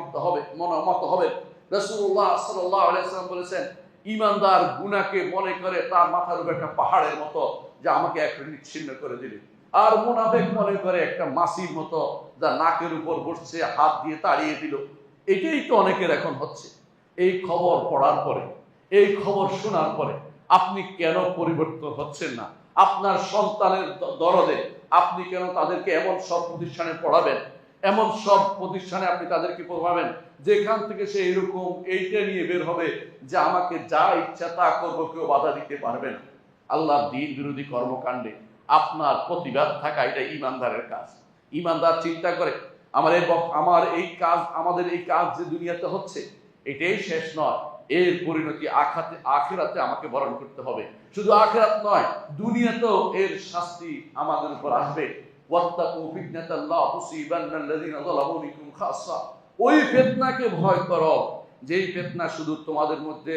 মতো হবেন। রাসূলুল্লাহ সাল্লাল্লাহু আলাইহি ওয়াসাল্লাম বলেছেন, ঈমানদার গুনাহকে মনে করে তার মাথার উপর একটা পাহাড়ের মতো যে আমাকে একটা নিচ্ছিন্ন করে দিলে, আর মুনাফিক মনে করে একটা মাছির মতো যা নাকের উপর বসছে, হাত দিয়ে তাড়িয়ে দিল। এটাই তো অনেকের এখন হচ্ছে। এই খবর পড়ার পরে, এই খবর শোনার পরে আপনি কেন পরিবর্তন হচ্ছেন না? আপনার সন্তানের দরদে আপনি কেন তাদেরকে এমন সব প্রতিষ্ঠানে পড়াবেন, এমন সব প্রতিষ্ঠানে আপনি তাদেরকে পড়াবেন যেখান থেকে সে এরকম এইটা নিয়ে বের হবে যে আমাকে যা ইচ্ছা তা করবো, কেউ বাধা দিতে পারবে না। আল্লাহর দ্বীন বিরোধী কর্মকাণ্ডে আপনার প্রতিবাদ থাকা এটা ঈমানদারের কাজ। ঈমানদার চিন্তা করে আমাদের এই কাজ যে দুনিয়াতে হচ্ছে এটাই শেষ নয়, এর পরিণতি আখিরাতে আমাকে বরণ করতে হবে। শুধু আখিরাত নয়, দুনিয়াতেও এর শাস্তি আমাদের উপর আসবে। ওয়াত্তাকু ফিতনাতাল লা তুসিবান্নাল্লাযীনা যালামু মিনকুম খাসসা, ওই ফিতনাকে ভয় করো যেই ফিতনা শুধু তোমাদের মধ্যে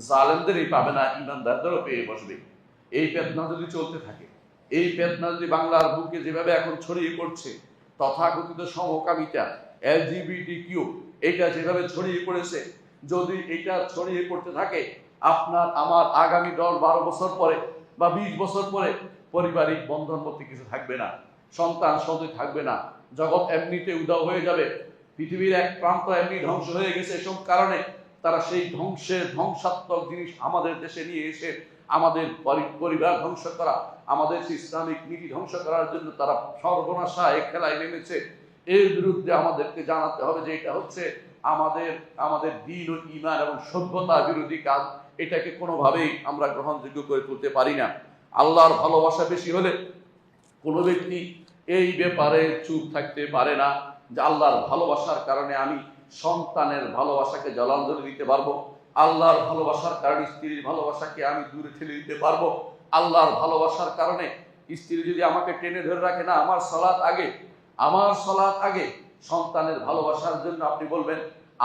জালেমদেরই পাবে না, ঈমানদারদেরও পেয়ে বসবে। এই ফিতনা যদি চলতে থাকে, এই ফিতনা যদি বাংলার বুকে যেভাবে এখন ছড়িয়ে পড়ছে, তথাকথিত সমকামিতা, LGBTQ, এটা যেভাবে ছড়িয়ে পড়েছে, যদি এটা ছড়িয়ে পড়তে থাকে, আপনার আমার আগামী 10-12 বছর পরে বা 20 বছর পরে পারিবারিক বন্ধন বলতে কিছু থাকবে না, সন্তান সন্ততি থাকবে না, জগৎ এমনিতে উধাও হয়ে যাবে। পৃথিবীর এক প্রান্ত এমনি ধ্বংস হয়ে গেছে। এসব কারণে তারা সেই ধ্বংসাত্মক জিনিস আমাদের দেশে নিয়ে এসে আমাদের পরিবার ধ্বংস করা, আমাদের ইসলামিক নীতি ধ্বংস করার জন্য তারা সর্বনাশা এক খেলায় নেমেছে। এর বিরুদ্ধে আমাদেরকে জানাতে হবে যে এটা হচ্ছে আমাদের দ্বীন ও ঈমান এবং সভ্যতা বিরোধী কাজ। এটাকে কোনোভাবেই আমরা গ্রহণযোগ্য করে তুলতে পারি না। আল্লাহর ভালোবাসা বেশি হলে কোনো ব্যক্তি এই ব্যাপারে চুপ থাকতে পারে না যে আল্লাহর ভালোবাসার কারণে আমি সন্তানের ভালোবাসাকে জলাঞ্জলি দিতে পারবো, আল্লাহর ভালোবাসার কারণে স্ত্রীর ভালোবাসাকে আমি দূরে ঠেলে দিতে পারবো। আল্লাহর ভালোবাসার কারণে স্ত্রী যদি আমাকে টেনে ধরে রাখে, না আমার সালাত আগে, সন্তানের ভালোবাসার জন্য আপনি বলবেন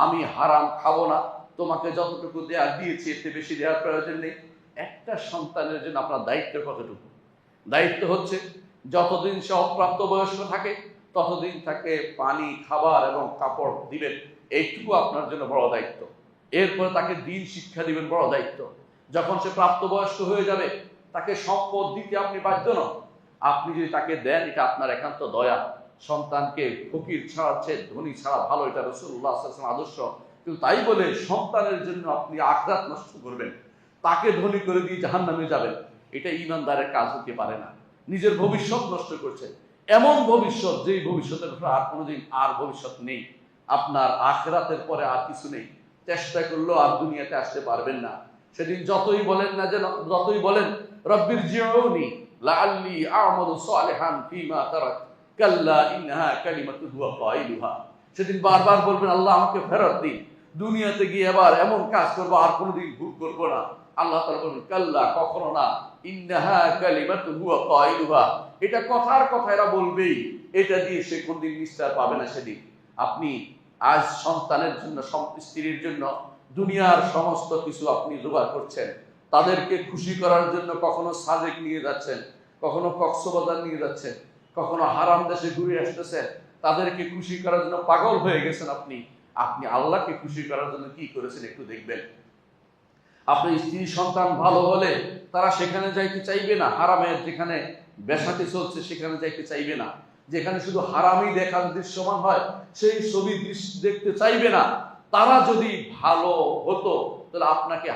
আমি হারাম খাবো না, তোমাকে যতটুকু দিয়েছি এতে বেশি দেওয়ার প্রয়োজন নেই। একটা সন্তানের জন্য আপনার দায়িত্ব কতটুকু? দায়িত্ব হচ্ছে যতদিন সে অপ্রাপ্ত বয়স্ক থাকে ততদিন তাকে পানি, খাবার এবং কাপড় দিবেন, এইটুকু আপনার জন্য বড় দায়িত্ব। এরপরে তাকে দ্বীন শিক্ষা দিবেন, বড় দায়িত্ব। যখন সে প্রাপ্তবয়স্ক হয়ে যাবে তাকে সম্পদ দিতে আপনি বাধ্য নন। আপনি যদি তাকে দেন এটা আপনার একান্ত দয়া। সন্তানকে ফকির ছাড়া চেয়ে ধনী ছাড়া ভালো, এটা রাসূলুল্লাহ সাল্লাল্লাহু আলাইহি ওয়াসাল্লাম আদর্শ। কিন্তু তাই বলে সন্তানের জন্য আপনি আখিরাত নষ্ট করবেন, তাকে ধনী করে দিয়ে জাহান্নামে যাবেন, এটা ঈমানদারের কাজ হতে পারে না। নিজের ভবিষ্যৎ নষ্ট করছেন, এমন ভবিষ্যৎ যেই ভবিষ্যতের আর কোনোদিন আর ভবিষ্যৎ নেই। আপনার আখিরাতের পরে আর কিছু নেই, চেষ্টা করলেও আর দুনিয়াতে আসতে পারবেন না। সেদিন যতই বলেন না যেন, যতই বলেন রব্বির জিউনি লাআল্লি আ'মালু সালিহান ফীমা তারাক কাল্লা ইন্নাহা কালিমাতুন হুয়া কাইলুহা, সেদিন বারবার বলবেন আল্লাহ আমাকে ফেরত দিন, দুনিয়াতে গিয়ে আবার এমন কাজ করবো আর কোনোদিন ভুল করবো না। আল্লাহ তাআলা বলবেন কাল্লা, কখনো না, ইন্নাহা কালিমাতুন হুয়া কাইলুহা, এটা কথার কথা এরা বলবেই, এটা দিয়ে সে কোনদিন নিস্তার পাবে না। সেদিন আপনি আজ সন্তানের জন্য, স্ত্রীর জন্য দুনিয়ার সমস্ত কিছু আপনি জোগাড় করছেন, তাদেরকে খুশি করার জন্য কখনো সাজেক নিয়ে যাচ্ছেন, কখনো কক্সবাজার নিয়ে যাচ্ছেন, কখনো হারাম দেশে ঘুরে আসতেছেন, তাদেরকে খুশি করার জন্য পাগল হয়ে গেছেন। আপনি আপনি আল্লাহকে খুশি করার জন্য কি করেছেন একটু দেখবেন। আপনার স্ত্রী সন্তান ভালো হলে তারা সেখানে যাইতে চাইবে না, হারামের যেখানে বেসাতি চলছে সেখানে যাইতে চাইবে না, যেখানে শুধু হারামই দেখার দৃশ্যমান হয় সেই ছবি দেখতে চাইবে না। তারা যদি ভালো হতো তাহলে আপনাকে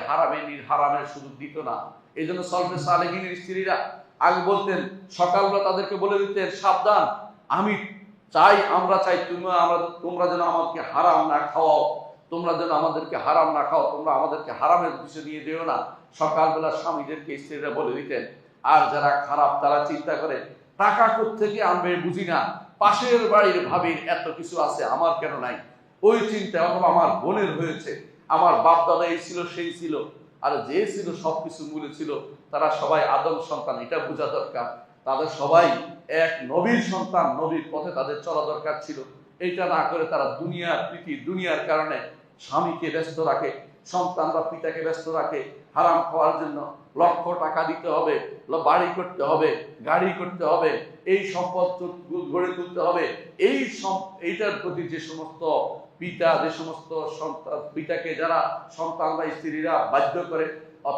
হারামের সুযোগ দিত না। এই জন্য সলফে সালেহিনের স্ত্রীরা আগে বলতেন, সকালবেলা তাদেরকে বলে দিতেন সাবধান, আমি চাই, আমরা চাই তোমরা যেন আমাকে হারাম না খাওয়াও, তোমরা যেন আমাদেরকে হারাম না খাও, তোমরা আমাদেরকে হারামের বিষয় নিয়ে দিও না। সকালবেলা স্বামীদেরকে স্ত্রীরা বলে দিতেন। আর যারা খারাপ তারা চিন্তা করে টাকা কোত্থেকে আনবে বুঝি না, পাশের বাড়ির ভাবির এত কিছু আছে আমার কেন নাই, ওই চিন্তা, অথবা আমার বোনের হয়েছে, আমার বাপ দাদা এই ছিল সেই ছিল, আর যে ছিল সবকিছু মূলে ছিল, তারা সবাই আদম সন্তান, এটা বোঝা দরকার। তাদের সবাই এক নবীর সন্তান, নবীর পথে তাদের চলা দরকার ছিল। এইটা না করে তারা দুনিয়ার কারণে স্বামীকে ব্যস্ত রাখে, সন্তানরা পিতাকে ব্যস্ত রাখে হারাম খাওয়ার জন্য। লক্ষ টাকা দিতে হবে, বাড়ি করতে হবে, গাড়ি করতে হবে, এই সম্পদ গড়ে তুলতে হবে, এইটার প্রতি যে সমস্ত পিতা, যে সমস্ত সন্তান, পিতাকে যারা সন্তানরা স্ত্রীরা বাধ্য করে,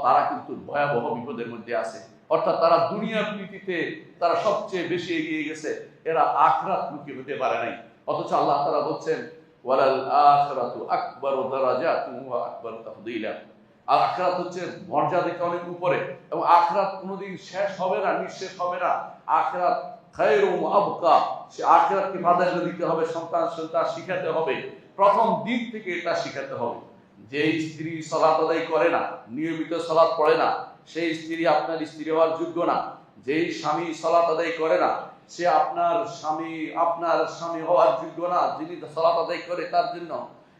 তারা কিন্তু ভয়াবহ বিপদের মধ্যে আছে। অর্থাৎ তারা দুনিয়ার প্রীতিতে তারা সবচেয়ে বেশি এগিয়ে গেছে, এরা আখিরাতমুখী হতে পারে নাই। অথচ আল্লাহ তাআলা বলছেন ওয়ালাল আখিরাতু আকবারু দারাজাতিন ওয়া আকবারু তাফদীলা, আর আখিরাত হচ্ছে মর্যাদা থেকে অনেক উপরে, এবং আখিরাত কোনোদিন শেষ হবে না, নিঃশেষ হবে না। আখিরাত খায়রুম আবকা, সে আখিরাতকে প্রাধান্য দিতে হবে, সন্তান শিখাতে হবে, প্রথম দিন থেকে এটা শিখাতে হবে। যেই স্ত্রী সালাত আদায় করে না, নিয়মিত সালাত পড়ে না, সেই স্ত্রী আপনার স্ত্রী হওয়ার যোগ্য না। যেই স্বামী সালাত আদায় করে না, সে আপনার স্বামী হওয়ার যোগ্য না, যিনি সালাত আদায় করে তার জন্য।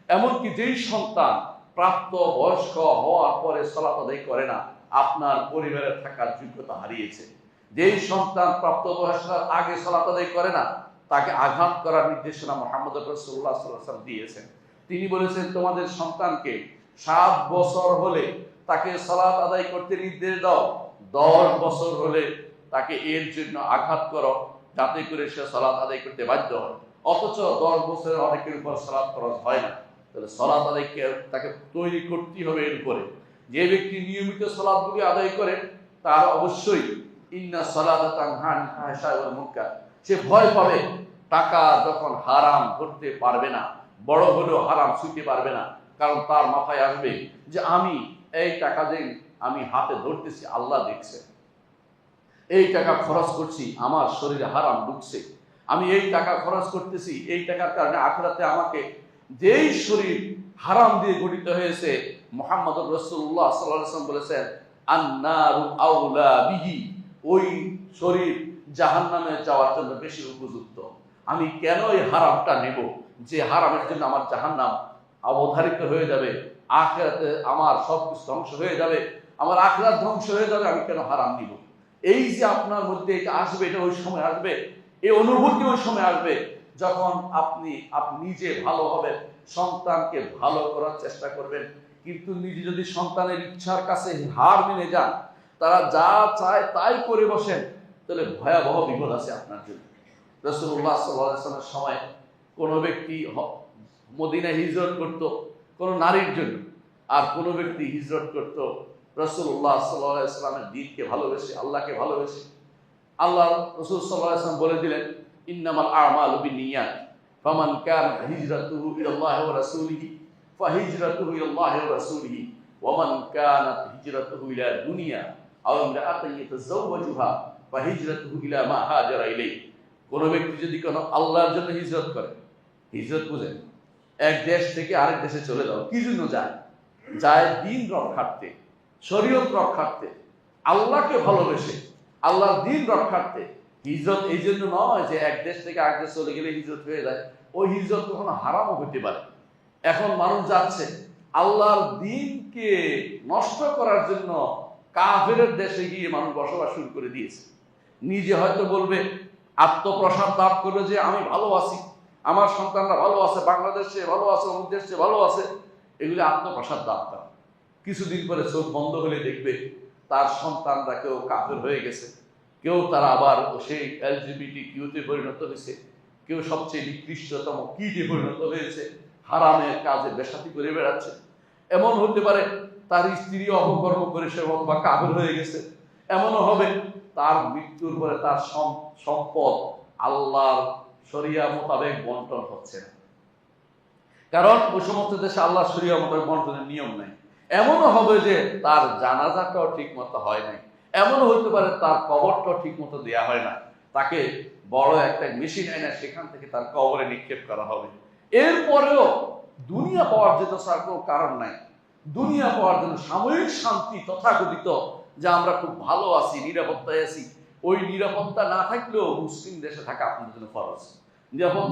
এমনকি যেই সন্তান প্রাপ্ত বয়স্ক হওয়ার পরে সালাত আদায় করে না, আপনার পরিবারে থাকার যোগ্যতা হারিয়েছে। যেই সন্তান প্রাপ্ত বয়সের আগে সালাত আদায় করে না, তাকে আঘাত করার নির্দেশনা মুহাম্মদ রাসূলুল্লাহ সাল্লাল্লাহু আলাইহি ওয়াসাল্লাম দিয়েছেন। তিনি বলেছেন তোমাদের সন্তানকে 7 বছর হলে তাকে সালাত আদায় করতে নির্দেশ দাও, 10 বছর হলে তাকে এর জন্য আঘাত করো, যাতে করে সে সালাত আদায় করতে বাধ্য হয়। অথচ 10 বছরের অনেকের উপর সালাত ফরজ হয় না। তাহলে সালাত আদায়কে তাকে তৈরি করতে হবে এর উপরে। যে ব্যক্তি নিয়মিত সালাতগুলি আদায় করে তার অবশ্যই ইন্না সালাতা তানহা আনিল ফাহশাই ওয়াল মুনকার, সে ভয় পাবে টাকা যখন হারাম ধরতে পারবে না, বড় হলেও হারাম ছুঁতে পারবে না। কারণ তার মাথায় আসবে যে আমি এই টাকা যে আমি হাতে ধরতেছি আল্লাহ দেখছে, এই টাকা খরচ করছি আমার শরীরে হারাম ঢুকছে, আমি এই টাকা খরচ করতেছি, এই টাকার কারণে আখিরাতে আমাকে যেই শরীর হারাম দিয়ে গঠিত হয়েছে, মুহাম্মদ রাসূলুল্লাহ সাল্লাল্লাহু আলাইহি ওয়াসাল্লাম বলেছেন আন-নারু আউলা বিহি, ওই শরীর জাহান্নামে যাওয়ার জন্য বেশি উপযুক্ত। আমি কেন এই হারামটা নেব, যে হারামের জন্য আমার জাহান্নাম অবধারিত হয়ে যাবে, আখিরাতে আমার সবকিছু ধ্বংস হয়ে যাবে, আমার আখিরাত ধ্বংস হয়ে যাবে, আমি কেন হারাম নিব? এই যে আপনার মধ্যে এটা আসবে, এটা ওই সময় আসবে, এই অনুভূতি ওই সময় আসবে যখন আপনি নিজে ভালো হবেন, সন্তানকে ভালো করার চেষ্টা করবেন। কিন্তু নিজে যদি সন্তানের ইচ্ছার কাছে হার মেনে যান, তারা যা চায় তাই করে বসেন, তাহলে ভয়াবহ বিপদ আছে আপনার জন্য। রাসূলুল্লাহ সাল্লাল্লাহু আলাইহি ওয়াসাল্লামের সময় কোনো ব্যক্তি মদিনায় হিজরত করত কোনো নারীর জন্য, আর কোনো ব্যক্তি হিজরত করত রাসূলুল্লাহ সাল্লাল্লাহু আলাইহি ওয়াসাল্লামের দ্বীনকে ভালোবেসে, আল্লাহকে ভালোবেসে। আল্লাহ রাসূল সাল্লাল্লাহু আলাইহি ওয়াসাল্লাম বলে দিলেন ইন্নামাল আ'মালু বিন্নিয়াত ফামান কানাত হিজরাতুহু ইলাল্লাহি ওয়া রাসূলিহি ফাহিজরাতুহু ইলাল্লাহি ওয়া রাসূলিহি ওয়া মান কানাত হিজরাতুহু ইলা দুনিয়া আও ইমরাআতান ইয়াতাযাওয়াজুহা ফাহিজরাতুহু ইলা মা হাজারা ইলাইহি। কোন ব্যক্তি যদি কোনো আল্লাহর জন্য হিজরত করে, হিজরত বুঝেন এক দেশ থেকে আরেক দেশে চলে যাও, কি জন্য যায়? যায় দ্বীন রক্ষার্থে, শরীয়ত রক্ষার্থে, আল্লাহকে ভালোবেসে, আল্লাহর দ্বীন রক্ষার্থে। হিজরত এই জন্য নয় যে এক দেশ থেকে আরেক দেশে চলে গেলে হিজরত হয়ে যায়। ওই হিজরত কখনো হারামও হতে পারে। এখন মানুষ যাচ্ছে আল্লাহর দ্বীনকে নষ্ট করার জন্য, কাফেরের দেশে গিয়ে মানুষ বসবাস শুরু করে দিয়েছে। নিজে হয়তো বলবে, আত্মপ্রসাদ লাভ করবে যে আমি ভালো আছি, আমার সন্তানরা ভালো আছে, বাংলাদেশে ভালো আছে, অমুক দেশে ভালো আছে, এগুলি আত্মপ্রসাদ লাভ করে। কিছুদিন পরে চোখ বন্ধ হলে দেখবে তার সন্তানরা কেউ কাফের হয়ে গেছে, কেউ তারা আবার সেই এলজিবিটি কিউতে পরিণত হয়েছে, কেউ সবচেয়ে নিকৃষ্টতম কীটে পরিণত হয়েছে, হারামের কাজে বেশাতি করে বেড়াচ্ছে। এমন হতে পারে তার স্ত্রী অপকর্ম করে সে বা কাফের হয়ে গেছে। এমনও হবে তার মৃত্যুর পরে তার সম্পদ আল্লাহর শরিয়া মোতাবেক বন্টন হচ্ছে না, কারণ ওই সমস্ত দেশে আল্লাহ শরিয়া মোতাবেক বন্টনের নিয়ম নাই। এমনও হবে যে তার জানাজাটাও ঠিক মতো হয় নাই। এমনও হতে পারে তার কবরটাও ঠিক মতো দেওয়া হয় না, তাকে বড় একটা মেশিন এনে সেখান থেকে তার কবরে নিক্ষেপ করা হবে। এরপরেও দুনিয়া পাওয়ার জন্য তার কোনো কারণ নাই। দুনিয়া পাওয়ার জন্য সাময়িক শান্তি তথাকথিত, যে আমরা খুব ভালো আছি, নিরাপত্তায় আছি, ওই নিরাপত্তা না থাকলেও মুসলিম দেশে থাকা আপনার জন্য ফরজ।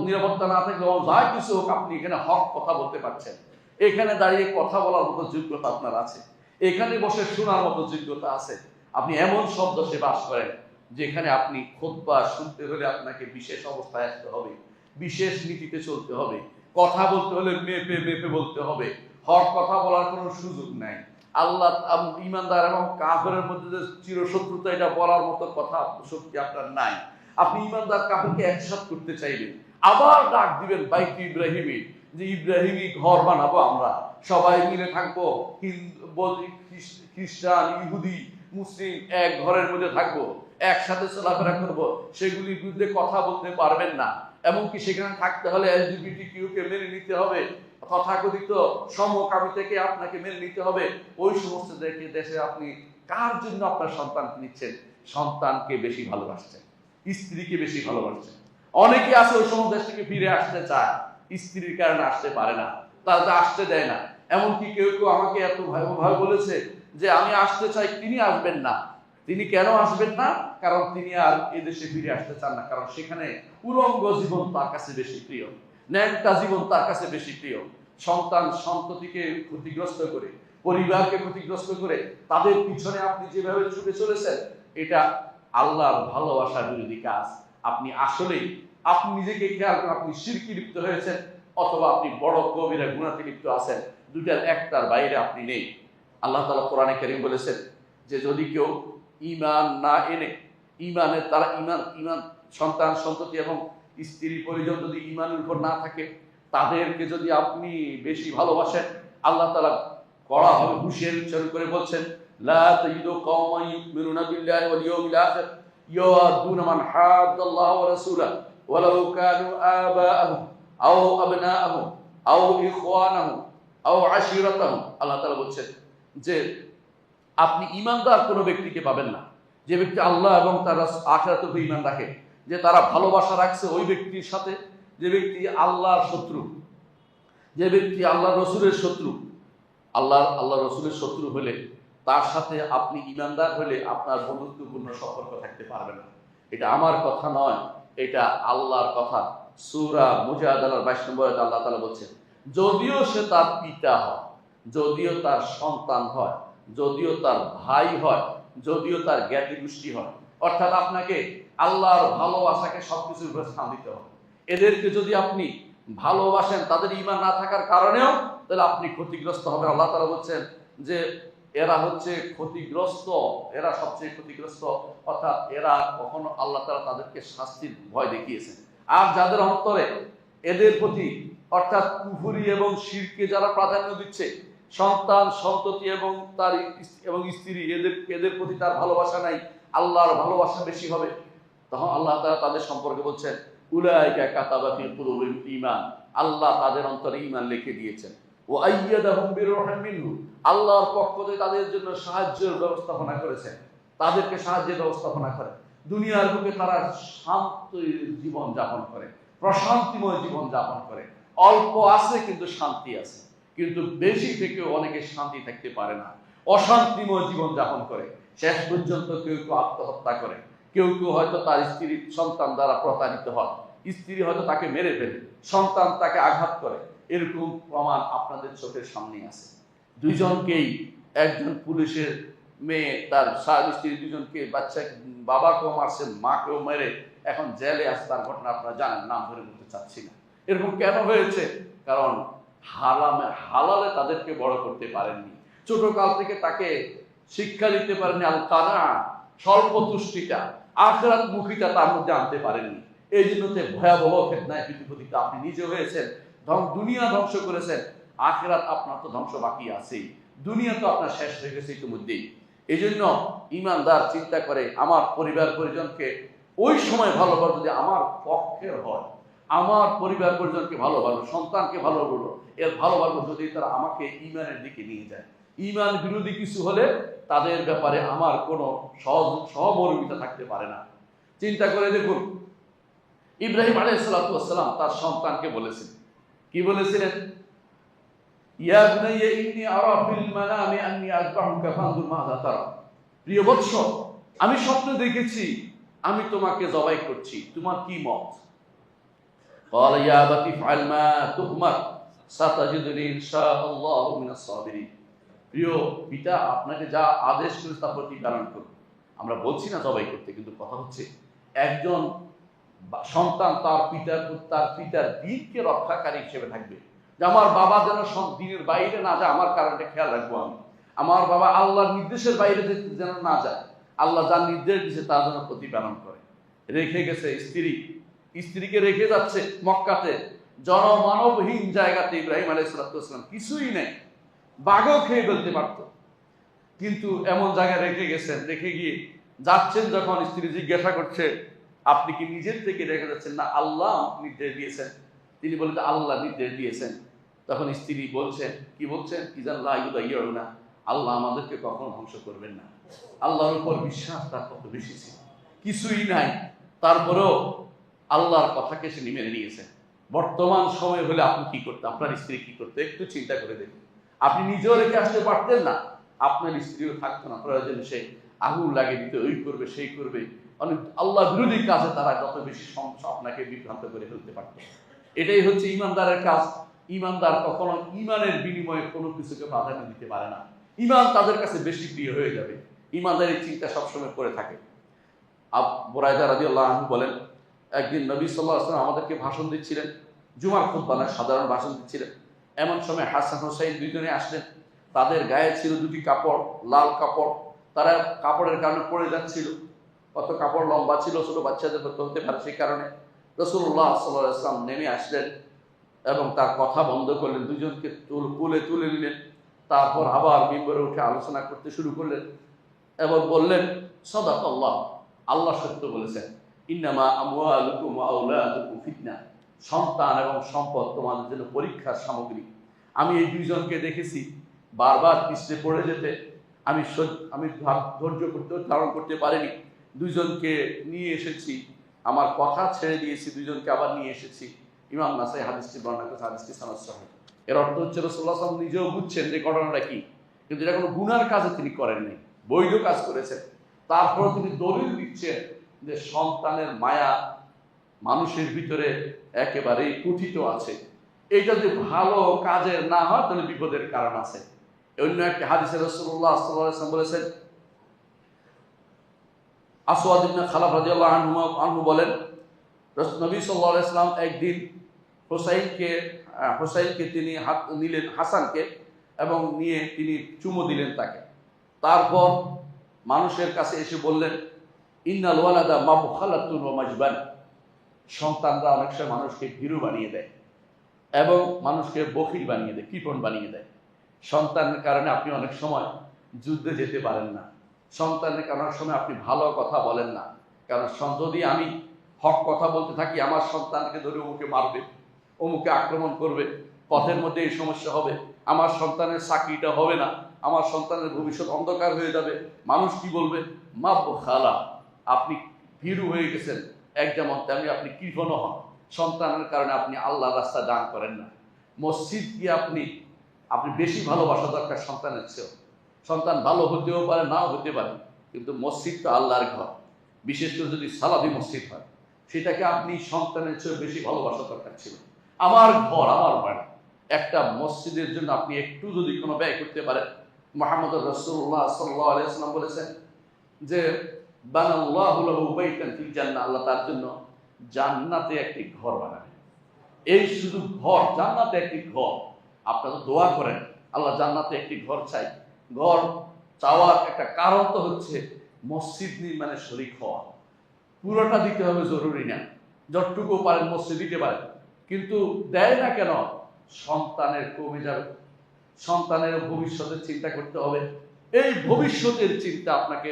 নিরাপত্তা না থাকলেও যা কিছু হোক আপনি এখানে হক কথা বলতে পারছেন, এখানে দাঁড়িয়ে কথা বলার মতো যোগ্যতা আপনার আছে, এখানে বসে শোনার মতো যোগ্যতা আছে। আপনি এমন শব্দ সে বাস করেন যেখানে আপনি খুতবা শুনতে হলে আপনাকে বিশেষ অবস্থায় আসতে হবে, বিশেষ নীতিতে চলতে হবে, কথা বলতে হলে মেপে মেপে বলতে হবে, হক কথা বলার কোনো সুযোগ নাই। আল্লাহ ইমানদার এবং কাফেরের মধ্যে যে চিরশত্রুতা, এটা বলার মতো কথা শক্তি আপনার নাই। আপনি ইমানদার কাফেরকে একসাথ করতে চাইবেন, আবার ডাক দিবেন বাইত ইব্রাহিমী, যে ইব্রাহিমী ঘর বানাবো, আমরা সবাই মিলে থাকবো, খ্রিস্টান, ইহুদি, মুসলিম এক ঘরের মধ্যে থাকবো, একসাথে চলাফেরা করবো, সেগুলির বিরুদ্ধে কথা বলতে পারবেন না। এমনকি সেখানে থাকতে হলে এলজিবিটিকিউকে মেনে নিতে হবে, তথাকথিত সমকামিতাকে আপনাকে মেনে নিতে হবে। ওই সমস্ত দেশে আপনি কার জন্য আপনার সন্তানকে নিচ্ছেন? সন্তানকে বেশি ভালোবাসছেন, স্ত্রীকে বেশি ভালোবাসছেন। অনেকে আছে ওই সমস্ত দেশ থেকে ফিরে আসতে চায়, স্ত্রীর কারণে আসতে পারে না, তারা আসতে দেয় না। এমনকি কেউ কেউ আমাকে এত ভয় বলেছে যে আমি আসতে চাই, তিনি আসবেন না। তিনি কেন আসবেন না? কারণ তিনি আর এদেশে ফিরে আসতে চান না, কারণ সেখানে উলঙ্গ জীবন তার কাছে বেশি প্রিয়, ন্যাংটা জীবন তার কাছে বেশি প্রিয়। সন্তান সন্ততিকে ক্ষতিগ্রস্ত করে, পরিবারকে ক্ষতিগ্রস্ত করে তাদের পিছনে আপনি যেভাবে ছুটে চলেছেন, এটা আল্লাহর ভালোবাসার বিরোধী কাজ। আপনি আসলেই আপনি নিজেকে খেয়াল করেন, আপনি শিরকি লিপ্ত হয়েছেন অথবা আপনি বড় কবিরা গুনাতে লিপ্ত আছেন, দুটার একটার বাইরে আপনি নেই। আল্লাহ তাআলা কোরআনে কারীম বলেছেন যে যদি কেউ ঈমান না এনে, ঈমানের তারা ঈমান সন্তান সন্ততি এবং স্ত্রী পরিজন যদি ঈমানের উপর না থাকে, তাদেরকে যদি আপনি বেশি ভালোবাসেন, আল্লাহ তাআলা কড়া ভাবে হুঁশিয়ারি উচ্চারণ করে বলছেন, লা তাজিদু কওমান ইউমিনুনা বিল্লাহি ওয়াল ইয়াউমিল আখির ইউআদুনা মান হাদাল্লাহ ওয়া রাসূলাহু ওয়ালাউ কানু আবাআহুম আও আবনাআহুম আও ইখওয়ানাহুম আও আশিরাতাহুম। আল্লাহ তাআলা বলছেন যে আপনি ঈমানদার কোনো ব্যক্তিকে পাবেন না, যে ব্যক্তি আল্লাহ এবং তার আখিরাতের উপর ঈমান রাখে, যে তারা ভালোবাসা রাখছে ওই ব্যক্তির সাথে যে ব্যক্তি আল্লাহর শত্রু, যে ব্যক্তি আল্লাহ রসুলের শত্রু। আল্লাহ রসুলের শত্রু হলে তার সাথে আপনি ঈমানদার হলে আপনার বন্ধুত্বপূর্ণ সম্পর্ক থাকতে পারবে না। এটা আমার কথা নয়, এটা আল্লাহর কথা। সূরা মুজাদালার 22 নম্বর আয়াতে আল্লাহ তাআলা বলছেন, যদিও সে তার পিতা হয়, যদিও তার সন্তান হয়, যদিও তার ভাই হয়, যদিও তার জ্ঞাতি গোষ্ঠী হয়, অর্থাৎ আপনাকে আল্লাহর ভালোবাসাকে সবকিছুর উপরে স্থান দিতে হবে। এদেরকে যদি আপনি ভালোবাসেন তাদের ঈমান না থাকার কারণেও, তাহলে আপনি ক্ষতিগ্রস্ত হবেন। আল্লাহ তাআলা বলছেন যে এরা হচ্ছে ক্ষতিগ্রস্ত, এরা সবচেয়ে ক্ষতিগ্রস্ত, অর্থাৎ এরা কখনো আল্লাহ তাআলা তাদেরকে শাস্তির ভয় দেখিয়েছেন। আর যাদের অন্তরে এদের প্রতি অর্থাৎ কুফরি এবং শিরকে যারা প্রাধান্য দিচ্ছে, সন্তান সন্ততি এবং তার এবং স্ত্রী, এদের প্রতি তার ভালোবাসা নাই, আল্লাহর ভালোবাসা বেশি হবে, তখন আল্লাহ তাআলা তাদের সম্পর্কে বলছেন উলাইকা কাতাবা ফি কুলুবিহিম ঈমান, আল্লাহ তাদের অন্তরে ঈমান লিখে দিয়েছেন। ও আইয়াদাহুম বিরুহিম মিনহু, আল্লাহর পক্ষ থেকে তাদের জন্য সাহায্যের ব্যবস্থাপনা করেছেন, তাদেরকে সাহায্যের ব্যবস্থাপনা করে। দুনিয়ার বুকে তারা শান্ত জীবন যাপন করে, প্রশান্তিময় জীবন যাপন করে। অল্প আছে কিন্তু শান্তি আছে, কিন্তু বেশি থেকেও অনেকে শান্তি থাকতে পারে না, অশান্তিময় জীবন যাপন করে। শেষ পর্যন্ত কেউ কেউ আত্মহত্যা করে, কেউ কেউ হয়তো তার স্ত্রীর সন্তান দ্বারা প্রতারিত হয়, স্ত্রী হয়তো তাকে মেরে ফেলে, সন্তান তাকে আঘাত করে। এরকম প্রমাণ আপনাদের চোখের সামনে আছে। দুইজনকেই, একজন পুলিশের মেয়ে তার স্বামী স্ত্রী দুজনকে, বাচ্চা বাবাকেও মারছে, মাকেও মেরে এখন জেলে আছে। তার ঘটনা আপনারা জানেন, নাম ধরে বলতে চাচ্ছি না। এরকম কেন হয়েছে? কারণ হালালে তাদেরকে বড় করতে পারেননি, ছোট কাল থেকে তাকে শিক্ষা দিতে পারেননি আল কানা, স্বল্প তুষ্টিটা, আখিরাত মুখিতা তার মধ্যে আনতে পারেননি। এই জন্য ভয়াবহ ফিতনায় পতিত আপনি নিজে হয়েছেন, দুনিয়া ধ্বংস করেছেন। আখিরাত আপনার তো ধ্বংস বাকি আছেই, দুনিয়া তো আপনার শেষ হয়ে গেছে ইতিমধ্যেই। এই জন্য ইমানদার চিন্তা করে আমার পরিবার পরিজনকে ওই সময় ভালোবাসা যদি আমার পক্ষের হয়, আমার পরিবার পরিজনকে ভালোবাসো, সন্তানকে ভালোবাসো, এর ভালোবাসো যদি তারা আমাকে ইমানের দিকে নিয়ে যায়। ইমান বিরোধী কিছু হলে তাদের ব্যাপারে আমার কোনো সহমর্মিতা থাকতে পারে না। চিন্তা করে দেখুন, ইব্রাহিম আলাইহিস সালাম তার সন্তানকে বলেছেন, কি বলেছিলেন? ইয়া বুনাইয়া ইন্নী আরা ফিল মানামি আন্নী আযবাহুকা ফানজুর মাযা তারা, প্রিয় বৎস, আমি স্বপ্নে দেখেছি আমি তোমাকে জবাই করছি, তোমার কি মত? ক্বালা ইয়া আবাতি ফাআল মা তু'মার সাতাজিদুনি ইনশাআল্লাহু মিনাস সাবিরিন। প্রিয় পিতা, আপনাকে যা আদেশ করেছে তা প্রতিপালন করুন। আমরা বলছি না জবাই করতে, কিন্তু কথা হচ্ছে একজন সন্তান তার পিতার দিনকে রক্ষাকারী হিসেবে থাকবে, যে আমার বাবা যেন দিনের বাইরে না যায়, আমার কারণে খেয়াল রাখবো আমি। আমার বাবা আল্লাহর নির্দেশের বাইরে যেন না যায়, আল্লাহ যার নির্দেশ দিয়েছে তা যেন প্রতিপালন করে। রেখে গেছে স্ত্রীকে রেখে যাচ্ছে মক্কাতে, জনমানবহীন জায়গাতে। ইব্রাহিম আলাইহিস সালাম কিছুই নেই, বাঘও খেয়ে ফেলতে পারত, কিন্তু এমন জায়গায় রেখে গেছেন। রেখে গিয়ে যাচ্ছেন, যখন স্ত্রী জিজ্ঞাসা করছে আপনি কি নিজের থেকে রেখে যাচ্ছেন না আল্লাহ নির্দেশ দিয়েছেন? তিনি বলেন আল্লাহ নির্দেশ দিয়েছেন। তখন স্ত্রী বলছেন, কি বলছেন? না, আল্লাহ আমাদেরকে কখনো ধ্বংস করবেন না। আল্লাহর উপর বিশ্বাস তার কত বেশি ছিল, কিছুই নাই, তারপরেও আল্লাহর কথাকে সে মেনে নিয়েছেন। বর্তমান সময় হলে আপনি কি করতে, আপনার স্ত্রী কি করতে, একটু চিন্তা করে দেখুন। আপনি নিজেও রেখে আসতে পারতেন না, আপনার স্ত্রীও থাকতো না, প্রয়োজনে সে আগুন লাগিয়ে দিতে, ওই করবে সেই করবে, অনেক আল্লাহ বিরোধী কাজে তারা যত বেশি আপনাকে বিভ্রান্ত করে ফেলতে পারত। এটাই হচ্ছে ইমানদারের কাজ। ইমানদার কখনো ইমানের বিনিময়ে কোনো কিছুকে প্রাধান্য দিতে পারে না। ইমান তাদের কাছে বেশি প্রিয় হয়ে যাবে, ইমানদারের চিন্তা সবসময় করে থাকে। বুরায়দা রাদিয়াল্লাহু আনহু বলেন, একদিন নবী সাল্লাল্লাহু আলাইহি ওয়াসাল্লাম আমাদেরকে ভাষণ দিচ্ছিলেন, জুমার খুতবা না, সাধারণ ভাষণ দিচ্ছিলেন। এমন সময় হাসান হোসাইন দুইজনে আসলেন। তাদের গায়ে ছিল দুটি কাপড়, লাল কাপড়, তারা কাপড়ের কারণে পড়ে যাচ্ছিল। কত কাপড় লম্বা ছিল, ছোট বাচ্চাদের হতে পারে, সেই কারণে রাসূলুল্লাহ সাল্লাল্লাহু আলাইহি ওয়াসাল্লাম নেমে আসলেন এবং তার কথা বন্ধ করলেন, দুজনকে তুলে নিলেন। তারপর আবার মিম্বরে উঠে আলোচনা করতে শুরু করলেন এবং বললেন, সাদাকাল্লাহ, আল্লাহ সত্য বলেছেন, ইন্নামা আমওয়ালুকুম ওয়া আওলাদুকুম ফিতনা, সন্তান এবং সম্পদ তোমাদের জন্য পরীক্ষার সামগ্রী। আমি এই দুইজনকে দেখেছি বারবার পিছনে পড়ে যেতে, আমি ধৈর্য ধারণ করতে পারিনি। দুইজনকে নিয়ে এসেছি, আমার কথা ছেড়ে দিয়েছি, দুইজনকে আবার নিয়ে এসেছি। ইমাম নাসাই হাদিসটি বর্ণনা করেছে, হাদিসটি সনদ সহিহ। এর অর্থ হচ্ছে রাসূলুল্লাহ সাল্লাল্লাহু আলাইহি ওয়াসাল্লাম নিজেও বুঝছেন যে ঘটনাটা কি, কিন্তু এটা কোনো গুনার কাজে তিনি করেন নাই, বৈধ কাজ করেছেন। তারপর তিনি দলিল দিচ্ছেন যে সন্তানের মায়া মানুষের ভিতরে একেবারেই কুঠিত আছে, এটা যদি ভালো কাজের না হয় তাহলে বিপদের কারণ আছে। অন্য একটি হাদিসে রাসূলুল্লাহ সাল্লাল্লাহু আলাইহি ওয়াসাল্লাম বলেছেন, আসওয়াদ ইবনে খালাফ রাদিয়াল্লাহু আনহু বলেন, নবী সাল্লাল্লাহু আলাইহি ওয়াসাল্লাম একদিন হোসাইনকে তিনি হাত নিলেন, হাসানকে, এবং নিয়ে তিনি চুমু দিলেন তাকে। তারপর মানুষের কাছে এসে বললেন, ইন্নাল ওয়ালাদা মাবখালাতুন ওয়া মাজবান, সন্তানরা অনেক সময় মানুষকে ভীরু বানিয়ে দেয় এবং মানুষকে বখিল বানিয়ে দেয়, কৃপণ বানিয়ে দেয়। সন্তানের কারণে আপনি অনেক সময় যুদ্ধে যেতে পারেন না, সন্তানের কারণে সময় আপনি ভালো কথা বলেন না, কারণ যদি আমি হক কথা বলতে থাকি আমার সন্তানকে ধরে অমুকে মারবে, অমুকে আক্রমণ করবে, পথের মধ্যে এই সমস্যা হবে, আমার সন্তানের চাকরিটা হবে না, আমার সন্তানের ভবিষ্যৎ অন্ধকার হয়ে যাবে, মানুষ কি বলবে। মা খালা, আপনি ভীরু হয়ে গেছেন এক যেমন তেমনি আপনি কৃপণও হন। সন্তানের কারণে আপনি আল্লাহর রাস্তা দান করেন না। মসজিদ গিয়ে আপনি বেশি ভালোবাসা দরকার সন্তানের চেয়েও। সন্তান ভালো হতেও পারে, নাও হতে পারে, কিন্তু মসজিদ তো আল্লাহর ঘর, বিশেষ করে যদি সালাফি মসজিদ হয়, সেটাকে আপনি সন্তানের চেয়ে বেশি ভালোবাসা দরকার ছিল। আমার ঘর, আমার বাড়ি, একটা মসজিদের জন্য আপনি একটু যদি কোনো ব্যয় করতে পারেন। মুহাম্মদ রাসূলুল্লাহ সাল্লাল্লাহু আলাইহি ওয়াসাল্লাম বলেছেন যে বানাল্লাহু লাহু বাইতান ফিল জান্নাহ, আল্লাহ তার জন্য জান্নাতে একটি ঘর বানাবেন। এই শুধু ঘর, জান্নাতে একটি ঘর। আপনারা দোয়া করেন আল্লাহ জান্নাতে একটি ঘর চাই। ঘর চাওয়ার একটা কারণ তো হচ্ছে মসজিদ নির্মাণে শরীক হওয়া। পুরোটা দিতে হবে জরুরি না, যতটুকু পারেন মসজিদ দিতে পারেন, কিন্তু দেয় না কেন? সন্তানের কমে যাবে, সন্তানের ভবিষ্যতের চিন্তা করতে হবে। এই ভবিষ্যতের চিন্তা আপনাকে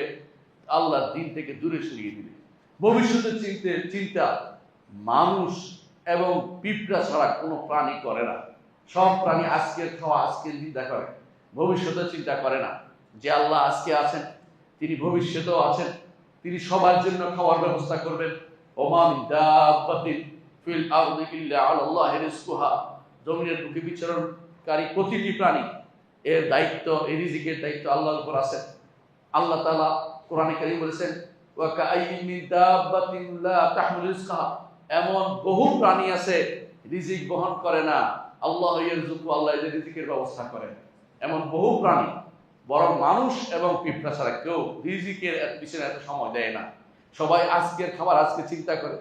আল্লাহর দিন থেকে দূরে সরিয়ে দিবে। ভবিষ্যতের চিন্তা মানুষ এবং পিঁপড়া ছাড়া কোনো প্রাণী করে না। সব প্রাণী আজকের খাওয়া, আজকের চিন্তা করে, ভবিষ্যতের চিন্তা করে না। যে আল্লাহ আজকে আছেন, তিনি ভবিষ্যতেও আছেন, তিনি সবার জন্য খাওয়ার ব্যবস্থা করবেন। ওমা মিন দাব্বাতিন ফিল আরদি ইল্লা আলাল্লাহি রিজকুহা, জমিনের বুকে বিচরণকারী প্রতিটি প্রাণী এর দায়িত্ব, এই রিজিকের দায়িত্ব আল্লাহর উপর আছে। আল্লাহ তাআলা কোরআনে কারীম বলেছেন ওয়া কাআইয়িন মিন দাব্বাতিন লা তাহমিলু রিজকাহা, এমন বহু প্রাণী আছে রিজিক বহন করে না, আল্লাহ ইয়ারযুকু, আল্লাহ এদের রিজিকের ব্যবস্থা করেন। এমন বহু প্রাণী, বরং মানুষ এবং পিঁপড়া ছাড়া কেউ রিজিকের পিছনে এত সময় দেয় না। সবাই আজকের খাবার আজকে চিন্তা করে,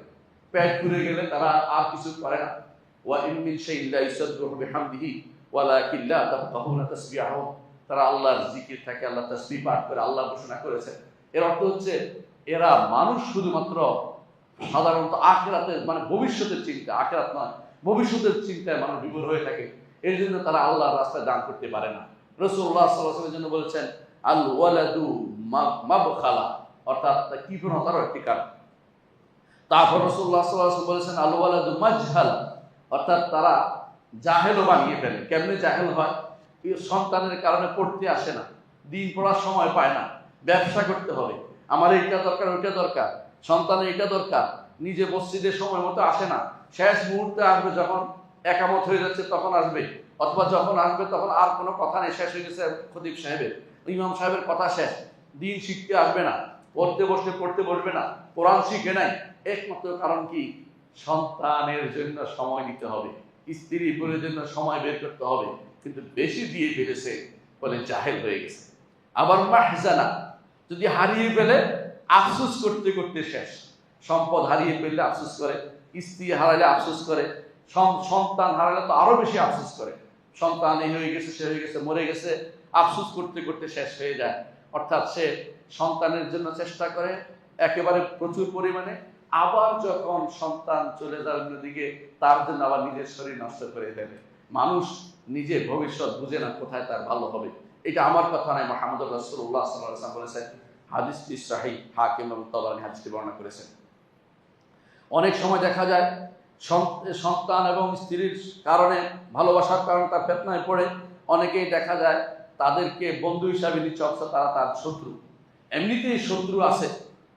পেট পুড়ে গেলে তারা আর কিছু করে না। ওয়া ইন মিন শাইইন লা ইউসাব্বিহু বিহামদিহি ওয়ালাকিন লা তাফকাহুনা তাসবিহাহুম, তারা আল্লাহর জিকির থাকে, আল্লাহ তাসবিহ পাঠ করে, আল্লাহ ঘোষণা করেছেন। এর অর্থ হচ্ছে এরা মানুষ শুধুমাত্র সাধারণত আখিরাতের মানে ভবিষ্যতের চিন্তা, আখিরাত নয় ভবিষ্যতের চিন্তায় মানুষ বিভোর হয়ে থাকে। এর জন্য তারা আল্লাহর রাস্তায় দান করতে পারে না। রাসূলুল্লাহ সাল্লাল্লাহু আলাইহি ওয়াসাল্লামের জন্য বলেছেন আল ওয়ালাদু মাবখালা, অর্থাৎ কৃপণতারও একটি কারণ। তারপর রাসূলুল্লাহ সাল্লাল্লাহু আলাইহি ওয়াসাল্লাম বলেছেন আল ওয়ালাদু মাজহালা, অর্থাৎ তারা জাহেলও বানিয়ে ফেলে। কেমনে জাহেল হয়? সন্তানের কারণে পড়তে আসে না, দিন পড়ার সময় পায় না, ব্যবসা করতে হবে, আমার এইটা দরকার ওইটা দরকার, সন্তানের এটা দরকার, নিজে মসজিদের সময় মতো আসে না, শেষ মুহূর্তে আসবে, যখন একামত হয়ে যাচ্ছে তখন আসবে, অথবা যখন আসবে তখন আর কোনো কথা নেই, শেষ হয়ে গেছে খতিব সাহেবের, ইমাম সাহেবের কথা শেষ, দিন শিখতে আসবে না, পড়তে বসবে না, কোরআন শিখে নাই। একমাত্র কারণ কি? সন্তানের জন্য সময় দিতে হবে, স্ত্রী পরিবারের জন্য সময় বের করতে হবে, কিন্তু বেশি দিয়ে ফেলেছে বলে জাহেল হয়ে গেছে। আবার মাহজানা, যদি হারিয়ে ফেলে আফসোস করতে করতে শেষ। সম্পদ হারিয়ে ফেললে আফসোস করে, স্ত্রী হারালে আফসোস করে, সন্তান হারালে তো আরো বেশি আফসোস করে। সন্তান এই হয়ে গেছে, সে হয়ে গেছে, মরে গেছে, আফসোস করতে করতে শেষ হয়ে যায়। অর্থাৎ সে সন্তানের জন্য চেষ্টা করে একেবারে প্রচুর পরিমাণে, আবার যখন সন্তান চলে যাওয়ার দিকে তার জন্য আবার নিজের শরীর নষ্ট করে দেবে। মানুষ নিজে ভবিষ্যৎ বুঝে না কোথায় তার ভালো হবে। এটা আমার কথা নয়, মুহাম্মদ রাসূলুল্লাহ সাল্লাল্লাহু আলাইহি ওয়াসাল্লাম বলেছেন, হাদিসটি সহিহ, হাকিম এবং তাবারানী হাদিসটি বর্ণনা করেছেন। অনেক সময় দেখা যায় সন্তান এবং স্ত্রীর কারণে, ভালোবাসার কারণে তার ফিতনায় পড়ে অনেকেই দেখা যায় তাদেরকে বন্ধু হিসাবে নিচ্ছে, অথচ তারা তার শত্রু। এমনিতেই শত্রু আছে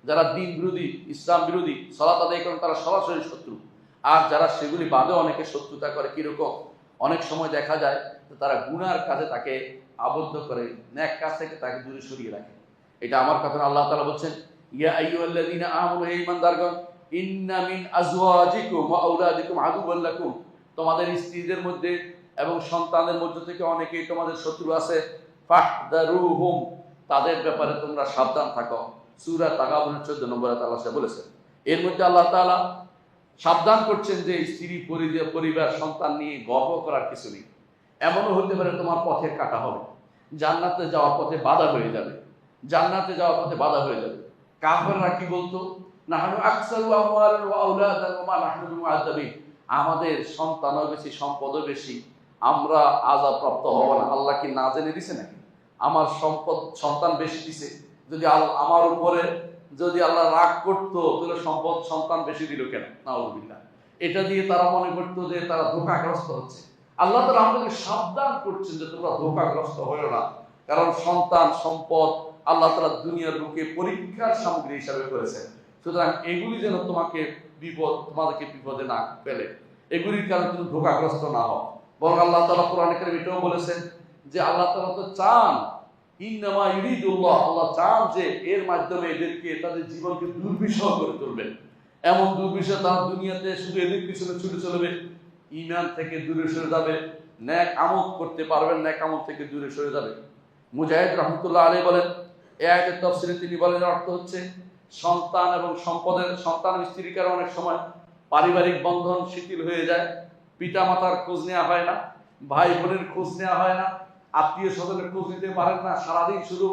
যারা দিন বিরোধী, ইসলাম বিরোধী, সালাত আদায় করেন, তারা সরাসরি শত্রু। আর যারা সেগুলি বাদেও অনেকে শত্রুতা করে, কিরকম? অনেক সময় দেখা যায় যে তারা গুনার কাজে তাকে আবদ্ধ করে, নেক কাজ থেকে তাকে দূরে সরিয়ে রাখে। এটা আমার কথা না, আল্লাহ তাআলা বলছেন ইয়া আইয়ুহাল্লাযীনা আমানু, হে ঈমানদারগণ, ইন্না মিন আজওয়াজিকুম ওয়া আওলাদিকুম আদুওয়াল লাকুম, তোমাদের স্ত্রীদের মধ্যে এবং সন্তানদের মধ্যে থেকে অনেকেই তোমাদের শত্রু আছে, ফাহদারুহুম, তাদের ব্যাপারে তোমরা সাবধান থাকো। সূরা তাগাবুনের 14 নম্বরে আল্লাহ বলেছেন। এর মধ্যে আল্লাহ তাআলা সাবধান করছেন যে স্ত্রী, পরিবার, সন্তান নিয়ে গর্ব করার কিছু নেই। এমনও হতে পারে তোমার পথের কাটা হবে, জান্নাতে যাওয়ার পথে বাধা হয়ে যাবে, জান্নাতে যাওয়ার পথে বাধা হয়ে যাবে। কাফেররা কি বলতো? নাহনু আকসারু আমওয়ালান ওয়া আওলাদান ওয়া মা নাহনু বিমুআযাবিন, আমাদের সন্তানও বেশি, সম্পদও বেশি, আমরা আযাব প্রাপ্ত হব না। আল্লাহ কি না জেনে দিছে নাকি? আমার সন্তান বেশি দিছে, যদি আমার উপরে যদি আল্লাহ রাগ করতো তাহলে সন্তান বেশি দিল কেন? নাউযুবিল্লাহ। এটা দিয়ে তারা মনে করতো যে তারা ধোঁকাগ্রস্ত হচ্ছে। আল্লাহ তাআলা আমাদেরকে সাবধান করছেন যে তোমরা ধোঁকাগ্রস্ত হইও না, কারণ সন্তান সম্পদ আল্লাহ তাআলা দুনিয়ার বুকে পরীক্ষার সামগ্রী হিসাবে করেছেন। সুতরাং এগুলি যেন তোমাদেরকে বিপদে না ফেলে, এগুলির কারণে তুমি ধোঁকাগ্রস্ত না হও। বরং আল্লাহ তাআলা কোরআনে কারীমে এটাও বলেছেন যে আল্লাহ তাআলা তো চান, ইন্নামা ইউরিদুল্লাহ, আল্লাহ চান যে এর মাধ্যমে এদেরকে তাদের জীবনকে দুর্বিষহ করে তুলবেন। এমন দুর্বিষহ তারা দুনিয়াতে শুধু এদের পিছনে ছুটে চলবে, ঈমান থেকে দূরে সরে যাবে, নেক আমল করতে পারবেন, নেক আমল থেকে দূরে সরে যাবে। মুজাহিদ রাহমাতুল্লাহ আলাইহি বলেন, এই আয়াতের তাফসীরে তিনি বলেন অর্থ হচ্ছে সন্তান এবং সম্পদের, সন্তান স্ত্রীর কারণে অনেক সময় পারিবারিক বন্ধন শিথিল হয়ে যায়, পিতা মাতার খোঁজ নেওয়া হয় না, ভাই বোনের খোঁজ নেওয়া হয় না, আত্মীয় স্বজনের খোঁজ নিতে পারেন না, সারাদিন শুধু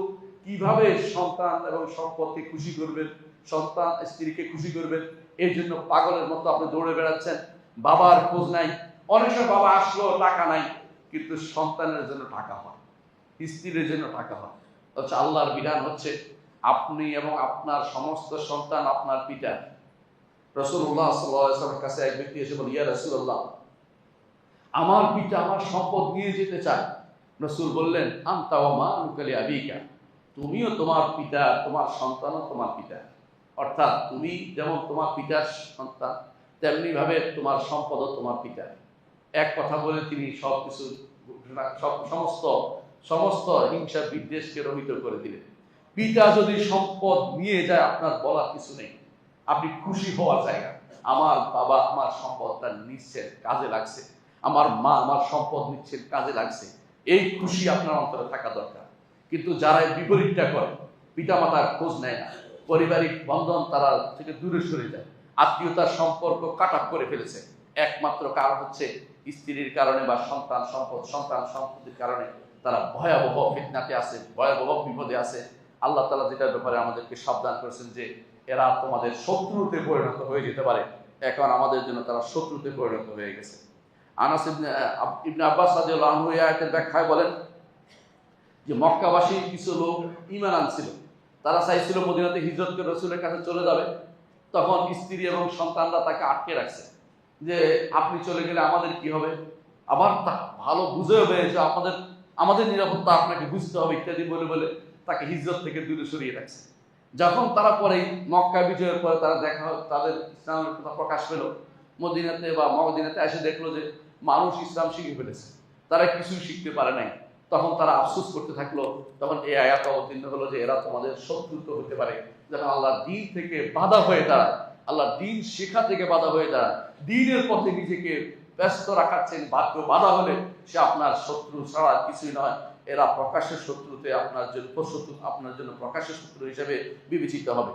কিভাবে সন্তান এবং সম্পদকে খুশি করবেন, সন্তান স্ত্রীকে খুশি করবেন, এই জন্য পাগলের মতো আপনি দৌড়ে বেড়াচ্ছেন। বাবার খোঁজ নাই, অনেক সময় বাবা আসলো টাকা নাই, কিন্তু সন্তানের জন্য টাকা হয়, স্ত্রীর জন্য টাকা হয়। অথচ আল্লাহর বিধান হচ্ছে আপনি এবং আপনার সমস্ত সন্তান আপনার পিতা। রাসূলুল্লাহ সাল্লাল্লাহু আলাইহি ওয়াসাল্লামের কাছে এক ব্যক্তি এসে বলে, ইয়া রাসূলুল্লাহ, আমার পিতা আমার সম্পদ নিয়ে যেতে চায়। রাসূল বললেন, আনতা ওয়া মালুকা লিআবিকা, তুমিও তোমার পিতা, তোমার সন্তানও তোমার পিতা। অর্থাৎ তুমি যেমন তোমার পিতার সন্তান, তেমনি ভাবে তোমার সম্পদও তোমার পিতা। এক কথা বলে তিনি সবকিছু সমস্ত হিংসা বিদ্বেষকে রহিত করে দিলেন। পিতা যদি সম্পদ নিয়ে যায় আপনার বলার কিছু নেই, আপনি খুশি হওয়ার জায়গা। আমার বাবা আমার সম্পদটা নিচ্ছেন, কাজে লাগছে, আমার মা আমার সম্পদ নিচ্ছেন, কাজে লাগছে, এই খুশি আপনার অন্তরে থাকা দরকার। কিন্তু যারা বিপরীতটা করে, পিতা মাতার খোঁজ নেয় না, পারিবারিক বন্ধন তারা থেকে দূরে সরে যায়, আত্মীয়তার সম্পর্ক কাট অফ করে ফেলেছে, একমাত্র কারণ হচ্ছে স্ত্রীর কারণে বা সন্তান সম্পত্তির কারণে তারা ভয়াবহ ফিতনাতে আছে, ভয়াবহ বিপদে আছে। আল্লাহ তাআলা যেটার ব্যাপারে আমাদেরকে সাবধান করেছেন যে এরা তোমাদের শত্রুতে পরিণত হয়ে যেতে পারে, এখন আমাদের জন্য তারা শত্রুতে পরিণত হয়ে গেছে। আনাস ইবনে আব্বাস রাদিয়াল্লাহু আনহু এই আয়াতের ব্যাখ্যায় বলেন যে মক্কাবাসী কিছু লোক ঈমান আনছিল, তারা চাইছিল মদিনাতে হিজরত করে রাসূলের কাছে চলে যাবে। তখন স্ত্রী এবং সন্তানরা তাকে আটকে রাখছে যে আপনি চলে গেলে আমাদের কি হবে, আবার তা ভালো বুঝে হবে যে আমাদের নিরাপত্তা আপনাকে বুঝতে হবে ইত্যাদি বলে বলে তাকে হিজরত থেকে দূরে সরিয়ে রাখছে। যখন তারা পরে মক্কা বিজয়ের পরে তারা তাদের ইসলামের কথা প্রকাশ পেল, মদিনাতে এসে দেখলো যে মানুষ ইসলাম শিখে ফেলেছে, তারা কিছুই শিখতে পারে নাই। তখন তারা আফসোস করতে থাকলো। তখন এই আয়াত অবতীর্ণ হলো যে এরা তোমাদের শত্রুত্ব হতে পারে, যখন আল্লাহর দ্বীন থেকে বাধা হয়ে দাঁড়ায়, আল্লাহর দ্বীন শেখা থেকে বাধা হয়ে দাঁড়ায়, দ্বীনের পথে নিজেকে ব্যস্ত রাখাচ্ছেন, বাধা হলে সে আপনার শত্রু ছাড়া কিছুই নয়। এরা প্রকাশ্যের শত্রুতে আপনার জন্য প্রকাশ্যের শত্রু হিসেবে বিবেচিত হবে।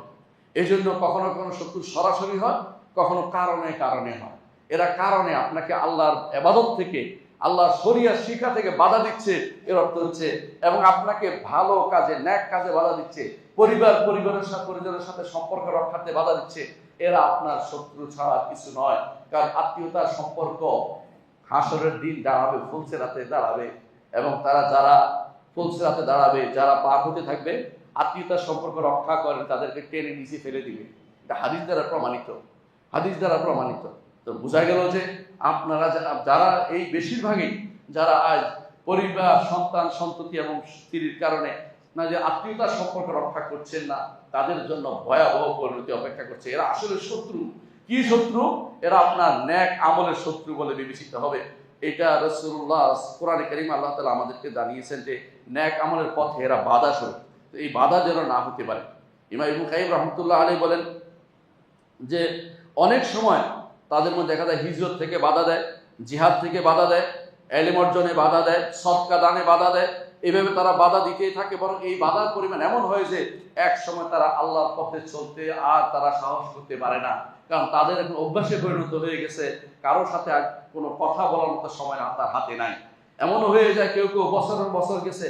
এই জন্য কখনো কখনো শত্রু সরাসরি হয়, কখনো কারণে কারণে হয়। এরা কারণে আপনাকে আল্লাহর ইবাদত থেকে, আল্লাহর শরিয়াত শিক্ষা থেকে বাধা দিচ্ছে, এর অর্থ হচ্ছে, এবং আপনাকে ভালো কাজে, ন্যাক কাজে বাধা দিচ্ছে, পরিজনের সাথে সম্পর্ক রক্ষাতে বাধা দিচ্ছে। এরা আপনার শত্রু ছাড়া কিছু নয়। কারণ আত্মীয়তার সম্পর্ক হাসরের দিন দাঁড়াবে, ফুলসেরাতে দাঁড়াবে, এবং তারা যারা ফুলসেরাতে দাঁড়াবে, যারা পার হতে থাকবে, আত্মীয়তার সম্পর্ক রক্ষা করেন তাদেরকে টেনে নিচে ফেলে দিবে। এটা হাদিস দ্বারা প্রমাণিত। তো বোঝা গেল যে আপনারা যারা এই বেশিরভাগই যারা আজ পরিবার, সন্তান, সন্ততি এবং স্ত্রীর কারণে না যে আত্মীয়তার সম্পর্ক রক্ষা করছেন না, তাদের জন্য ভয়াবহ পরিণতি অপেক্ষা করছে। এরা আসলে শত্রু। কি শত্রু? এরা আপনার ন্যাক আমলের শত্রু বলে বিবেচিত হবে। এটা রাসূলুল্লাহ কোরআনে কারীম আল্লাহ তাআলা আমাদেরকে জানিয়েছেন যে ন্যাক আমলের পথে এরা বাধা স্বরূপ। তো এই বাধা যেন না হতে পারে। ইমাম ইবনে কাইয়িম রাহমাতুল্লাহ আলাইহি বলেন যে অনেক সময় তাদের মধ্যে দেখা যায় হিজরত থেকে বাধা দেয়, জিহাদ থেকে বাধা দেয়, ইলম অর্জনে বাধা দেয়, সদকা দানে বাধা দেয়। এইভাবে তারা বাধা দিতেই থাকে, বরং এই বাধার পরিমাণ এমন হয় যে এক সময় তারা আল্লাহর পথে চলতে আর তারা সাহস করতে পারে না। কারণ তাদের এখন অভ্যাসে পরিণত হয়ে গেছে, কারোর সাথে আর কোনো কথা বলার মতো সময় তার হাতে নাই। এমনও হয়ে যায় কেউ বছরের বছর গেছে,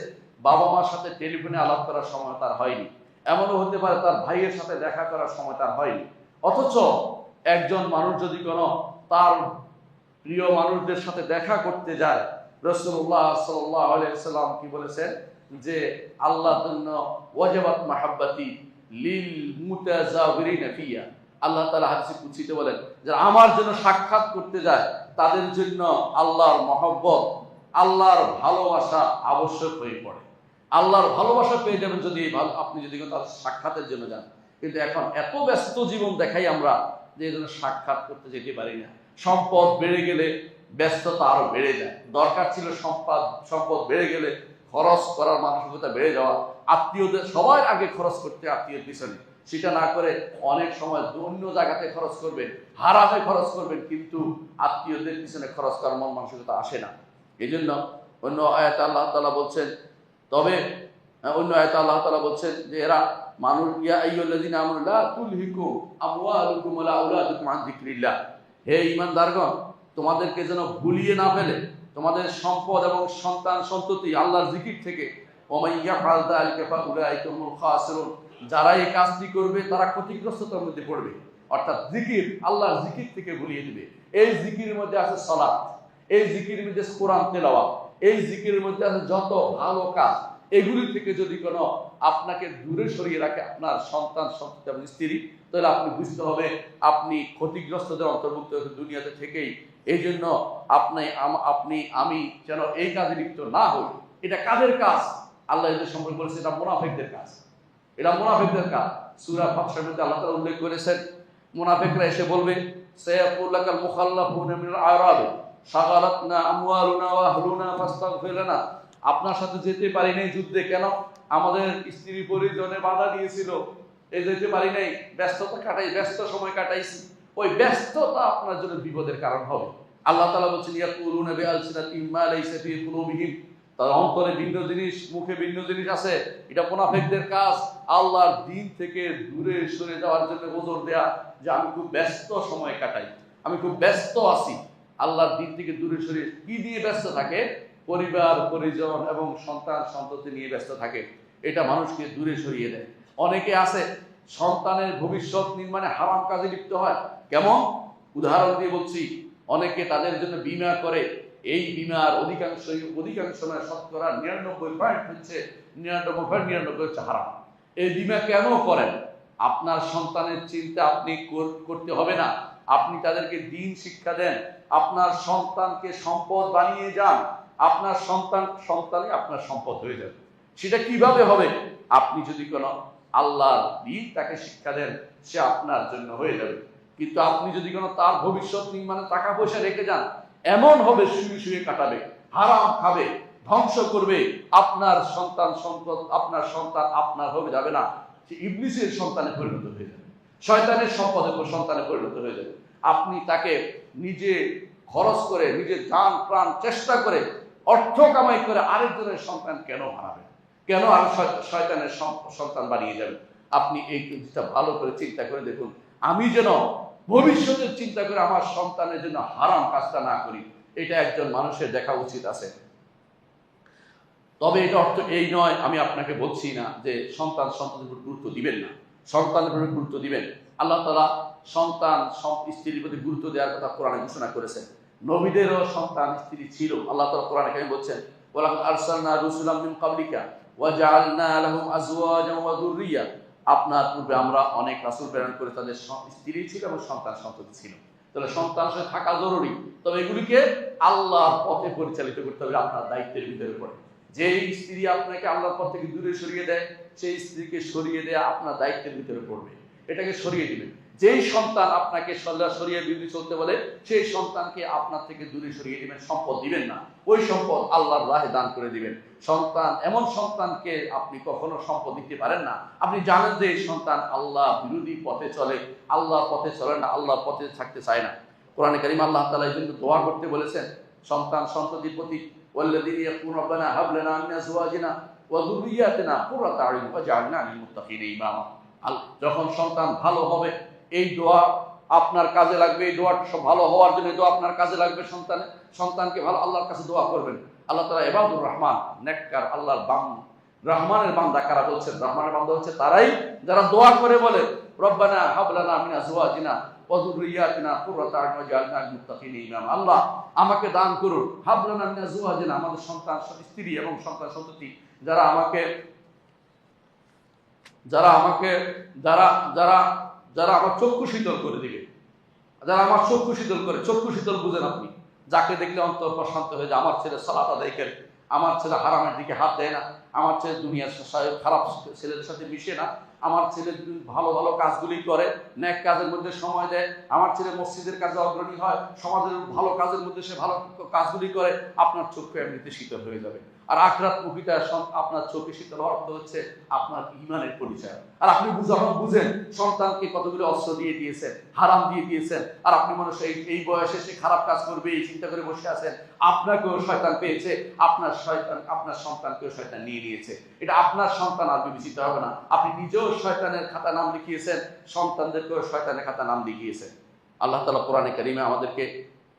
বাবা মার সাথে টেলিফোনে আলাপ করার সময় তার হয়নি। এমনও হতে পারে তার ভাইয়ের সাথে দেখা করার সময় তার হয়নি। অথচ একজন মানুষ যদি কোনো তার প্রিয় মানুষদের সাথে দেখা করতে যায়, রাসূলুল্লাহ সাল্লাল্লাহু আলাইহি ওয়াসাল্লাম কি বলেছেন যে আল্লাহর জন্য ওয়াজাবাত মাহাব্বাতি লিল মুতাজাবিরিনা ফিয়া। আল্লাহ তাআলা হাদিসে কুদসিতে বলেন যে আমার জন্য সাক্ষাৎ করতে যায় তাদের জন্য আল্লাহর মহব্বত, আল্লাহর ভালোবাসা আবশ্যক হয়ে পড়ে। আল্লাহর ভালোবাসা পেয়ে যাবেন যদি আপনি যদি তার সাক্ষাতের জন্য যান। কিন্তু এখন এত ব্যস্ত জীবন দেখাই আমরা যে এই জন্য সাক্ষাৎ করতে যেতে পারি না। সম্পদ বেড়ে গেলে ব্যস্ততা আরো বেড়ে যায়। দরকার ছিল সম্পদ বেড়ে গেলে খরচ করার মানসিকতা বেড়ে যাওয়া, আত্মীয়দের সবার আগে খরচ করতে আত্মীয়ের পিছনে, সেটা না করে অনেক সময় অন্য জায়গাতে খরচ করবেন, হারামে খরচ করবেন, কিন্তু আত্মীয়দের পিছনে খরচ করার মন মানসিকতা আসে না। এই জন্য অন্য আয়াতে আল্লাহ তাআলা বলছেন, তবে অন্য আয়াতে আল্লাহ তাআলা বলছেন যে এরা মানুষ, ইয়া আইয়ুহাল্লাযীনা আমানু লা তুলহিকুম আমওয়ালুকুম ওয়ালা আওলাদুকুম আন যিকরিল্লাহ, হে ঈমানদারগণ, তোমাদেরকে যেন ভুলিয়ে না ফেলে তোমাদের সম্পদ এবং সন্তান সন্ততি আল্লাহর জিকির থেকে। ওয়া ইয়াফআল যালিকা ফাউলাইকা হুমুল খাসিরুন, যারা এই কাজটি করবে তারা ক্ষতিগ্রস্ততার মধ্যে পড়বে। অর্থাৎ জিকির, আল্লাহর জিকির থেকে ভুলিয়ে দিবে। এই জিকিরের মধ্যে আছে সালাত, এই জিকিরের মধ্যে কোরআন তেলাওয়াত, এই জিকিরের মধ্যে আছে যত ভালো কাজ। এগুলি থেকে যদি কোনো আপনাকে দূরে সরিয়ে রাখে আপনার সন্তান সন্ততি এবং স্ত্রী, তাহলে আপনি বুঝতে হবে আপনি ক্ষতিগ্রস্তদের অন্তর্ভুক্ত দুনিয়াতে থেকেই। এই জন্য আমি যেন এই কাজে লিপ্ত না হই। এটা কাদের কাজ? আল্লাহ এদের সম্পর্কে বলেছে এটা মুনাফিকদের কাজ, এটা মুনাফিকদের কাজ। সূরা ফাতহের মধ্যে আল্লাহ তাআলা উল্লেখ করেছেন, মুনাফিকরা এসে বলবে, সায়াকুলাকাল মুখাল্লাফুনা মিনাল আ'রাব শাগালাতনা আমওয়ালুনা ওয়া আহলুনা ফাস্তাগফির লানা, আপনার সাথে যেতে পারি নাই যুদ্ধে, কেন? আমাদের স্ত্রী পরিজনে বাধা দিয়েছিল, এই যেতে পারি নাই, ব্যস্ত সময় কাটাইছি। ওই ব্যস্ততা আপনার জন্য বিপদের কারণ হবে। আল্লাহ তাআলা বলছেন, ইয়াকুলুনা বিআলসিনাতিহিম মা লাইসা ফি কুলুবিহিম, তার অন্তরে ভিন্ন জিনিস, মুখে ভিন্ন জিনিস আছে। এটা মুনাফিকদের কাজ, আল্লাহর দ্বীন থেকে দূরে সরে যাওয়ার জন্য ওজর দেয়া, যে আমি খুব ব্যস্ত সময় কাটাই, আমি খুব ব্যস্ত আছি। আল্লাহর দ্বীন থেকে দূরে সরে কি দিয়ে ব্যস্ত থাকে? পরিবার পরিজন এবং সন্তান সন্ততি নিয়ে ব্যস্ত থাকে। এটা মানুষকে দূরে সরিয়ে দেয়। অনেকে আছে সন্তানের ভবিষ্যৎ নির্মাণে হারাম কাজে লিপ্ত হয়। কেমন? উদাহরণ দিয়ে বলছি, অনেকে তাদের জন্য বীমা করে। এই বীমার অধিকাংশ সময় শতকরা 99% হচ্ছে 99 হচ্ছে হারাম। এই বীমা কেন করেন? আপনার সন্তানের চিন্তা আপনি করতে হবে না, আপনি তাদেরকে দ্বীন শিক্ষা দেন, আপনার সন্তানকে সম্পদ বানিয়ে যান, আপনার সন্তানই আপনার সম্পদ হয়ে যাবে। সেটা কিভাবে হবে? আপনি যদি কোনো আল্লাহর দ্বীন তাকে শিক্ষা দেন, সে আপনার জন্য হয়ে যাবে। কিন্তু আপনি যদি কোনো তার ভবিষ্যৎ নির্মাণে টাকা পয়সা রেখে যান, এমন হবে শুয়ে শুয়ে কাটাবে, হারাম খাবে, ধ্বংস করবে। আপনার সন্তান আপনার হয়ে যাবে না, সে ইবলিসের সন্তানে পরিণত হয়ে যাবে, শয়তানের সন্তানে পরিণত হয়ে যাবে। আপনি তাকে নিজে খরচ করে, নিজে জান প্রাণ চেষ্টা করে, অর্থ কামাই করে আরেকজনের সন্তান কেন হারাবেন? কেন আর শয়তানের সন্তান বানিয়ে যাবেন? আপনি এই জিনিসটা ভালো করে চিন্তা করে দেখুন। আমি যেন ভবিষ্যতের চিন্তা করে আমার সন্তানের জন্য হারাম কাজটা না করি, এটা একজন মানুষের দেখা উচিত আছে। তবে এটা অর্থ এই নয়, আমি আপনাকে বলছি না যে সন্তানের উপর গুরুত্ব দিবেন না, সন্তানের উপর গুরুত্ব দিবেন। আল্লাহ তাআলা সন্তান স্ত্রীর প্রতি গুরুত্ব দেওয়ার কথা কোরআনে ঘোষণা করেছেন। নবীদেরও সন্তান স্ত্রী ছিল। আল্লাহ তাআলা কোরআনে কারীমে বলছেন, ওয়ালাকাদ আরসালনা রুসুলাম মিন ক্বাবলিকা ওয়া জাআলনা লাহুম আজওয়াজান ওয়া যুররিয়া, আপনার পূর্বে আমরা অনেক রাসূল প্রেরণ করে তাদের স্ত্রী ছিল এবং সন্তান সন্ততি ছিল। তাহলে সন্তান সাথে থাকা জরুরি, তবে এগুলিকে আল্লাহর পথে পরিচালিত করতে হবে, আপনার দায়িত্বের ভিতরে পড়ে। যে স্ত্রী আপনাকে আল্লাহর পথ থেকে দূরে সরিয়ে দেয়, সেই স্ত্রীকে সরিয়ে দেয়া আপনার দায়িত্বের ভিতরে পড়বে, এটাকে সরিয়ে দিবেন। যেই সন্তান আপনাকে সরিয়ে বিরুদ্ধে চলতে বলে, সেই সন্তানকে আপনার থেকে দূরে সরিয়ে দিবেন, সম্পদ দিবেন না, ওই সম্পদ আল্লাহর রাহে দান করে দিবেন। এমন সন্তানকে আপনি কখনো সম্পদ দিতে পারেন না, আপনি জানেন যে এই সন্তান আল্লাহ বিরোধী পথে চলে, আল্লাহর পথে চলে না, আল্লাহর পথে থাকতে চায় না। কোরআনে কারীমে আল্লাহ তাআলা এই জন্য দোয়া করতে বলেছেন সন্তান সন্ততির প্রতি, ওয়াল্লাযীনা ইয়াকুলুনা রাব্বানা হাব লানা মিন আজওয়াজিনা ওয়া যুররিয়াতিনা কুররাতা আ'ইউন ওয়াজআলনা লিল মুত্তাকিনা ইমামা। যখন সন্তান ভালো হবে, এই দোয়া আপনার কাজে লাগবে, এই দোয়া ভালো হওয়ার জন্য দোয়া আপনার কাজে লাগবে। সন্তানকে ভালো আল্লাহর কাছে দোয়া করবেন। আল্লাহ তাআলা ইবাদুর রহমান, নেককার আল্লাহর রহমানের বান্দা কারা বলছেন? রহমানের বান্দা হচ্ছে তারাই যারা দোয়া করে বলে, রব্বানা হাব লানা মিন আজওয়াজিনা ওয়া যুররিয়াতিনা কুররাতা আ'ইউন ওয়াজআলনা লিল মুত্তাকিনা ইমামা। আল্লাহ আমাকে দান করুন, হাব লানা মিন আজওয়াজিনা, আমাদের সন্তান স্ত্রী এবং সন্তান সন্ততি যারা আমার চক্ষু শীতল করে দিবে, যারা আমার চক্ষু শীতল করে। চক্ষু শীতল বুঝেন আপনি? যাকে দেখলে অন্তর প্রশান্ত হয়ে যায়, আমার ছেলে সালাত আদায় করে, আমার ছেলে হারামের দিকে হাত দেয় না, আমার ছেলে দুনিয়ার খারাপ ছেলেদের সাথে মিশে না, আমার ছেলে ভালো ভালো কাজগুলি করে, ন্যাক কাজের মধ্যে সময় দেয়, আমার ছেলে মসজিদের কাজে অগ্রণী হয়, সমাজের ভালো কাজের মধ্যে সে ভালো কাজগুলি করে, আপনার চোখে এমনিতে শীতল হয়ে যাবে। আর আখরাত মুখিটা আপনার চোখে শীতল অর্থ হচ্ছে আপনার ইমানের পরিচয়। আর আপনি যখন বুঝেন সন্তানকে কতগুলো অস্ত্র দিয়ে দিয়েছেন, হারাম দিয়ে দিয়েছেন, আর আপনি মানুষ এই বয়সে সে খারাপ কাজ করবে এই চিন্তা করে বসে আছেন, আপনাকেও শয়তান পেয়েছে, আপনার সন্তানকেও শয়তান নিয়ে নিয়েছে। এটা আপনার সন্তান আর বিবেচিত হবে না, আপনি নিজেও শয়তানের খাতা নাম লিখিয়েছেন, সন্তানদেরকেও শয়তানের খাতা নাম লিখিয়েছেন। আল্লাহ তাআলা কোরআনে কারিমে আমাদেরকে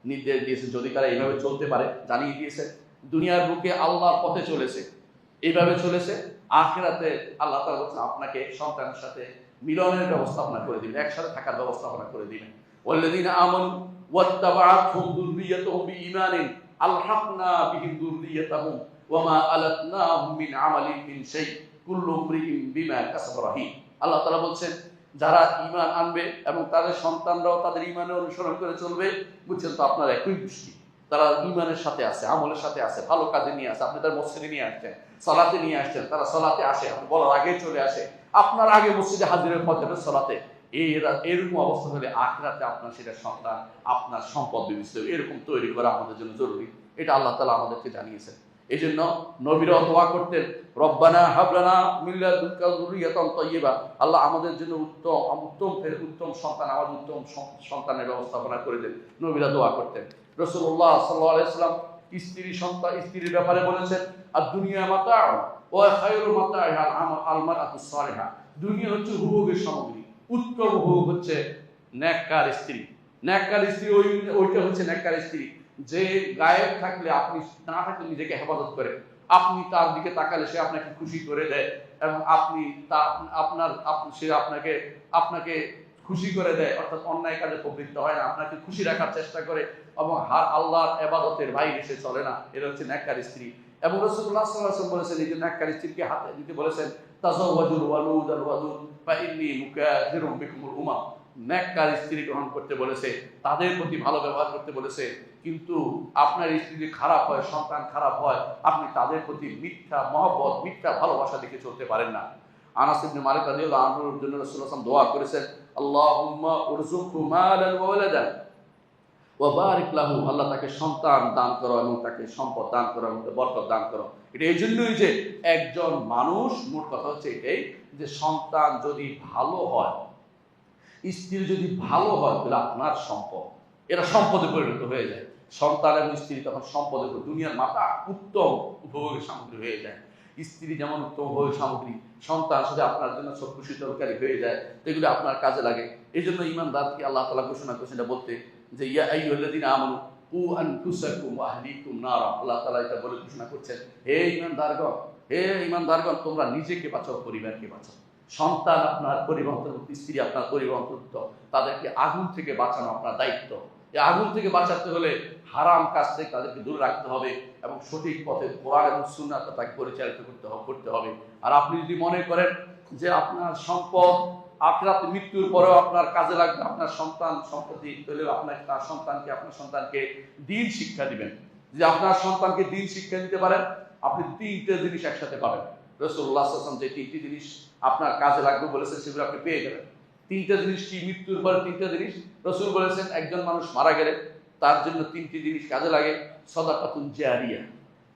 নির্দেশ দিয়েছেন, যদি তারা এইভাবে চলতে পারে, জানিয়ে দিয়েছেন দুনিয়ার বুকে আল্লাহর পথে চলেছে, এইভাবে চলেছে, আখিরাতে আল্লাহ তাআলা বলেছেন আপনাকে সন্তানের সাথে মিলনের ব্যবস্থাপনা করে দিবেন, একসাথে থাকার ব্যবস্থাপনা করে দিবেন। ওয়াল্লাযীনা আমানু ওয়াত্তাবাআতহুম যুররিয়্যাতুহুম বিঈমানিন আলহাকনা বিহিম যুররিয়্যাতাহুম ওয়া মা আলাতনাহুম মিন আমালিহিম মিন শাই কুল্লু ইমরিইন বিমা কাসাবা রাহিন। আল্লাহ তাআলা বলছেন যারা ঈমান আনবে এবং তাদের সন্তানরাও তাদের ঈমানের অনুসরণ করে চলবে, বুঝছেন তো আপনার একই দৃষ্টি, তারা ঈমানের সাথে আছে, আমলের সাথে আছে, ভালো কাজে নিয়ে আসে, আপনি তার মসজিদে নিয়ে আসছেন, সালাতে নিয়ে আসছেন, তারা সালাতে আসে, আপনি বলার আগে চলে আসে, আপনার আগে মসজিদে হাজিরের পথে সালাতে, এরকম অবস্থা হলে আখিরাতে আপনার সেটা সন্তান আপনার সম্পদ বিবেচিত, এরকম তৈরি করা আমাদের জন্য জরুরি। এটা আল্লাহ তাআলা আমাদেরকে জানিয়েছেন। এই জন্য নবীরা দোয়া করতেন, রব্বানা হাবলানা মিন লাদুনকা যুররিয়াতান তাইয়্যিবা, আল্লাহ আমাদের জন্য উত্তম সন্তান, আমাদের উত্তম সন্তানের ব্যবস্থাপনা করে দেন। নবীরা দোয়া করতেন। রাসূলুল্লাহ সাল্লাল্লাহু আলাইহি ওয়াসাল্লাম স্ত্রীর ব্যাপারে বলেছেন, আর দুনিয়া মাতা ওয়া খায়রু মাতাইহা আল মারআতুস সালিহা, দুনিয়া হচ্ছে উপভোগের সামগ্রী, উত্তম উপভোগ হচ্ছে নেককার স্ত্রী। নেককার স্ত্রী ওইটা হচ্ছে নেককার স্ত্রী যে গায়েব থাকলে, আপনি না থাকলে নিজেকে হেফাজত করে, আপনি তার দিকে তাকালে সে আপনাকে খুশি করে দেয়, এবং আপনি সে আপনাকে খুশি করে দেয়, অর্থাৎ অন্যায় কাজে প্রবৃত্ত হয় না, আপনাকে খুশি রাখার চেষ্টা করে, এবং আল্লাহর ইবাদতের বাইরে সে চলে না। এটা হচ্ছে নেককার স্ত্রী। এবং রাসূলুল্লাহ সাল্লাল্লাহু আলাইহি ওয়াসাল্লাম বলেছেন, এই যে নেককার স্ত্রীকে হাতে দিতে বলেছেন, তাযাওয়াজুল ওয়ালুদ আল ওয়াদুদ ফা ইন্নী মুকাথিরুম বিকুমুল উমাম, নেককার স্ত্রী গ্রহণ করতে বলেছে, তাদের প্রতি ভালো ব্যবহার করতে বলেছে। কিন্তু আপনার স্ত্রী যদি খারাপ হয়, সন্তান খারাপ হয়, আপনি তাদের প্রতি মিথ্যা মহব্বত, মিথ্যা ভালোবাসা দেখে চলতে পারেন না। আনাস ইবনে মালিক রাদিয়াল্লাহু আনহুর জন্য রাসূলুল্লাহ সাল্লাল্লাহু আলাইহি ওয়াসাল্লাম দোয়া করেছেন, আল্লাহুম্মা উরযুকহু মালান ওয়া ওয়ালাদান ওয়া বারিক লাহু, আল্লাহ তাকে সন্তান দান করো এবং তাকে সম্পদ দান করো এবং বরকত দান করো। এটা এই জন্যই যে একজন মানুষ, মোট কথা হচ্ছে এটাই যে সন্তান যদি ভালো হয়, স্ত্রী যদি ভালো হয়, তাহলে আপনার সম্পদ, এরা সম্পদে পরিণত হয়ে যায়। সন্তান এবং স্ত্রী তখন সম্পদে, দুনিয়ার মাতা উত্তম উপভোগের সামগ্রী হয়ে যায়। স্ত্রী যেমন উত্তম উপভোগের সামগ্রী, সন্তান সাথে আপনার জন্য চক্ষু শীতলকারী হয়ে যায়, এগুলো আপনার কাজে লাগে। এই জন্য ঈমানদারকে আল্লাহ তাআলা ঘোষণা করেছেন এটা বলতে, যে ইয়া আইয়ুহাল্লাযীনা আমানু কু আনফুসাকুম ওয়া আহলিকুম নারা, আল্লাহ তাআলা এটা বলে ঘোষণা করছেন, হে ঈমানদারগণ, তোমরা নিজেকে বাঁচাও, পরিবারকে বাঁচাও। সন্তান আপনার পরিবার অন্তর্ভুক্ত, স্ত্রী আপনার পরিবার অন্তর্ভুক্ত, তাদেরকে আগুন থেকে বাঁচানো আপনার দায়িত্ব। এই আগুন থেকে বাঁচাতে হলে হারাম কাজ থেকে তাদেরকে দূরে রাখতে হবে এবং সঠিক পথে কোরআন এবং সুন্নাহ তাকে পরিচালিত করতে হবে। আর আপনি যদি মনে করেন যে আপনার সম্পদ আখিরাতে মৃত্যুর পরেও আপনার কাজে লাগবে, আপনার সন্তান সম্পত্তি, তাহলে আপনার সন্তানকে দ্বীন শিক্ষা দিবেন। যে আপনার সন্তানকে দ্বীন শিক্ষা দিতে পারেন, আপনি তিনটে জিনিস একসাথে পাবেন। রাসূলুল্লাহ সাল্লাল্লাহু আলাইহি ওয়াসাল্লাম যে তিনটি জিনিস আপনার কাজে লাগবে বলেছেন, সেগুলো আপনি পেয়ে যাবেন। তিনটা জিনিস কি? মৃত্যুর পর তিনটা জিনিস রাসূল বলেছেন, একজন মানুষ মারা গেলে তার জন্য তিনটি জিনিস কাজে লাগে, সাদাকাতুন জারিয়া,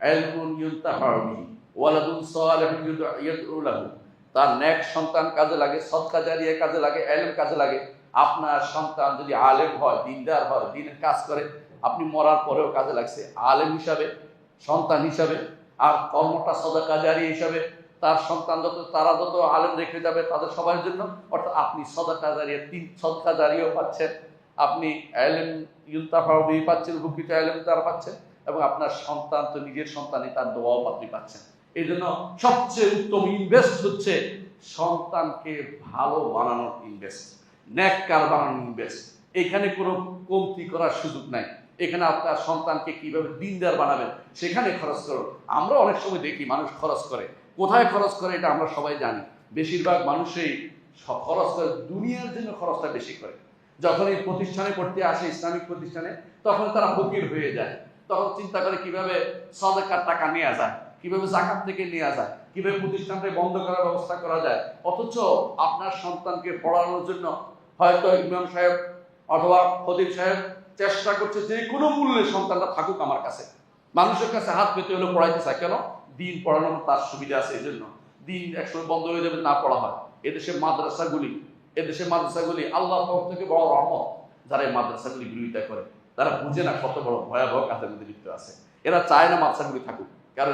ইলমুন ইউনতাফাউ বিহি, ওয়ালাদুন সালিহুন ইয়াদউ লাহু, তার নেক সন্তান কাজে লাগে, সদকা জারিয়া কাজে লাগে, ইলম কাজে লাগে। আপনার সন্তান যদি আলেম হয়, দিনদার হয়, দ্বীনের কাজ করে, আপনি মরার পরেও কাজে লাগছে, আলেম হিসাবে, সন্তান হিসাবে, আর কর্মটা সদকা জারিয়া হিসাবে। তার সন্তান তারা যত আলেম রেখে যাবে তাদের সবার জন্য, অর্থাৎ আপনি সদকা জারিয়াও পাচ্ছেন, আপনি ইলম ইউনতাফাউ বিহি পাচ্ছেন, উপকৃত ইলম তারা পাচ্ছেন, এবং আপনার সন্তান তো নিজের সন্তানই, তার দোয়াও আপনি পাচ্ছেন। এই জন্য সবচেয়ে উত্তম ইনভেস্ট হচ্ছে সন্তানকে ভালো বানানোর ইনভেস্ট, নেককার বানানোর ইনভেস্ট। এখানে কোনো কমতি করার সুযোগ নাই। এখানে আপনার সন্তানকে কিভাবে দিনদার বানাবেন সেখানে খরচ করুন। আমরা অনেক সময় দেখি মানুষ খরচ করে, কোথায় খরচ করে এটা আমরা সবাই জানি। বেশিরভাগ মানুষই খরচ করে দুনিয়ার জন্য, খরচটা বেশি করে। যখনই প্রতিষ্ঠানে পড়তে আসে, ইসলামিক প্রতিষ্ঠানে, তখন তারা ফকির হয়ে যায়। তখন চিন্তা করে কিভাবে সাদাকার টাকা নেওয়া যায়, কিভাবে যাকাত থেকে নেওয়া যায়, কিভাবে প্রতিষ্ঠানটা বন্ধ করার ব্যবস্থা করা যায়। অথচ আপনার সন্তানকে পড়ানোর জন্য হয়তো ইমাম সাহেব অথবা খতিব সাহেব চেষ্টা করছে যে কোনো মূল্যে সন্তানটা থাকুক আমার কাছে, মানুষের কাছে হাত পেতে হলে পড়াইতে চায়। কেন? দিন পড়ানোর তার সুবিধা আছে, এই জন্য। দিন একসময় বন্ধ হয়ে যাবে না পড়া হয়। এদেশে মাদ্রাসাগুলি আল্লাহর পক্ষ থেকে বড় রহমত। যারা এই মাদ্রাসাগুলি বিরোধিতা করে তারা বুঝে না কত বড় ভয়াবহ কাজের মধ্যে লিপ্ত আছে। এরা চায় না মাদ্রাসাগুলি থাকুক, কারণ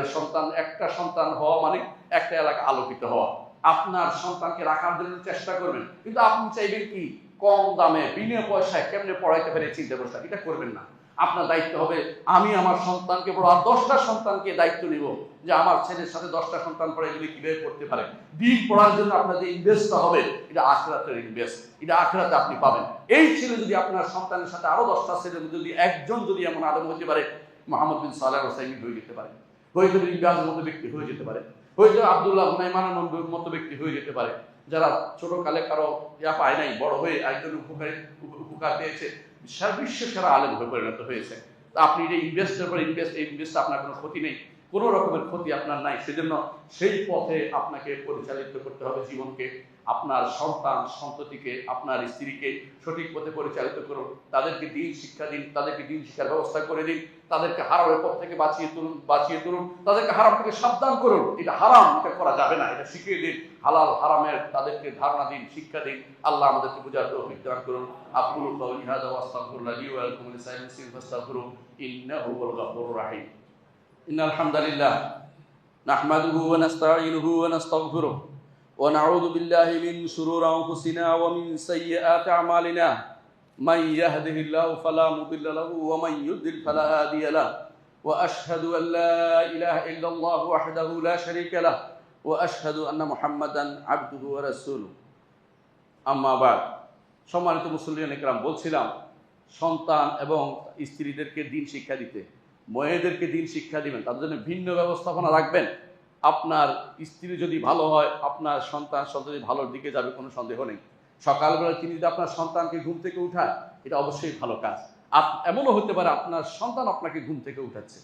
একটা সন্তান হওয়া মানে একটা এলাকা আলোকিত হওয়া। আপনার সন্তানকে রাখার জন্য চেষ্টা করবেন, কিন্তু আপনি চাইবেন কি কম দামে বিনা পয়সায় কেমনে পড়াইতে পারে চিন্তা করছেন, এটা করবেন না। আপনার দায়িত্ব হবে আমি আমার সন্তানকে বড় আর 10টা সন্তানকে দায়িত্ব নিব যে আমার ছেলের সাথে 10টা সন্তান পড়ে এগুলি কিভাবে পড়তে পারে। দিন পড়ার জন্য আপনার যে ইনভেস্টটা হবে এটা আখিরাতের ইনভেস্ট, এটা আখিরাতে আপনি পাবেন। এই ছেলে যদি আপনার সন্তানের সাথে আরো 10টা ছেলে যদি একজন যদি এমন আলেম হতে পারে, মুহাম্মদ বিন সালেহ আল-উসাইমিন হয়ে যেতে পারে, হয়তো ইমরানের মতো ব্যক্তি হয়ে যেতে পারে, হয়তো আব্দুল্লাহ হুনাইমানের মতো ব্যক্তি হয়ে যেতে পারে, যারা ছোট কালে কারো পায় নাই, বড় হয়ে একজন উপকার পেয়েছে, বিশ্ব সেরা আলেম হয়ে পরিণত হয়েছে। আপনি যে ইনভেস্টের পর ইনভেস্ট আপনার কোনো ক্ষতি নেই, কোনো রকমের ক্ষতি আপনার নাই। সেজন্য সেই পথে আপনাকে পরিচালিত করতে হবে জীবনকে। আপনার সন্তান সন্ততিকে, আপনার স্ত্রীকে সঠিক পথে পরিচালিত করুন, তাদেরকে দিন শিক্ষা দিন, তাদেরকে দিন শিক্ষার ব্যবস্থা করে দিন, তাদেরকে হারামের পথ থেকে বাঁচিয়ে তুলুন, তাদেরকে হারাম থেকে সাবধান করুন। এটা হারাম, এটা করা যাবে না, এটা শিখিয়ে দিন। হালাল হারামের তাদেরকে ধারণা দিন, শিক্ষা দিন। আল্লাহ আমাদেরকে বুঝার তৌফিক দান করুন। আকুলু কাওলি হাযা ওয়া আস্তাগফিরুল্লাহ লি ওয়া লাকুম ওয়া লিসাইরিল মুসলিমিন ফাস্তাগফিরুহু ইন্নাহু হুয়াল গফুরুর রাহিম। ইন্নাল হামদালিল্লাহ নাহমাদুহু ওয়া নাস্তাঈনুহু ওয়া নাস্তাগফিরুহু ওয়া নাউযু বিল্লাহি মিন শুরুরি আনফুসিনা ওয়া মিন সাইয়্যাতি আমালিনা। মান ইয়াহদিহিল্লাহু ফালা মুদিল্লা লাহু ওয়া মান ইউদ্লিল ফালা হাদিয়া লাহু। ওয়া আশহাদু আল লা ইলাহা ইল্লাল্লাহু ওয়াহদাহু লা শারীকা লাহু ওয়া আশহাদু আন্না মুহাম্মাদান আবদুহু ওয়া রাসূলুহু। আম্মা বাদ। সম্মানিত মুসল্লিয়ান ইকরাম, বলছিলাম সন্তান এবং স্ত্রীদেরকে দিন শিক্ষা দিতে, মেয়েদেরকে দিন শিক্ষা দিবেন, তাদের জন্য ভিন্ন ব্যবস্থাপনা রাখবেন। আপনার স্ত্রী যদি ভালো হয়, আপনার সন্তান ভালোর দিকে যাবে, কোনো সন্দেহ নেই। সকালবেলা তিনি যদি আপনার সন্তানকে ঘুম থেকে উঠায়, এটা অবশ্যই ভালো কাজ। এমনও হতে পারে আপনার সন্তান আপনাকে ঘুম থেকে উঠাচ্ছে,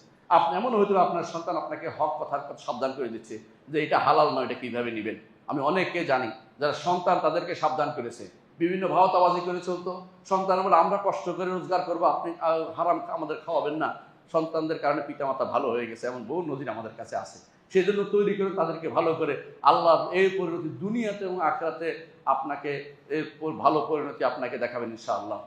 এমনও হতে পারে আপনার সন্তান আপনাকে হক কথার কথা সাবধান করে দিচ্ছে যে এটা হালাল নয়, এটা কিভাবে নেবেন। আমি অনেককে জানি যারা সন্তান তাদেরকে সাবধান করেছে, বিভিন্ন ভাওতাবাজি করে চলতো। সন্তান বলে আমরা কষ্ট করে রোজগার করবো, আপনি হারাম আমাদের খাওয়াবেন না। সন্তানদের কারণে পিতামাতা ভালো হয়ে গেছে, এমন বহু নজির আমাদের কাছে আছে। সেই জন্য তৈরি করে তাদেরকে ভালো করে আল্লাহ এই পরিণতি দুনিয়াতে এবং আখিরাতে আপনাকে ভালো পরিণতি আপনাকে দেখাবেন ইনশাআল্লাহ।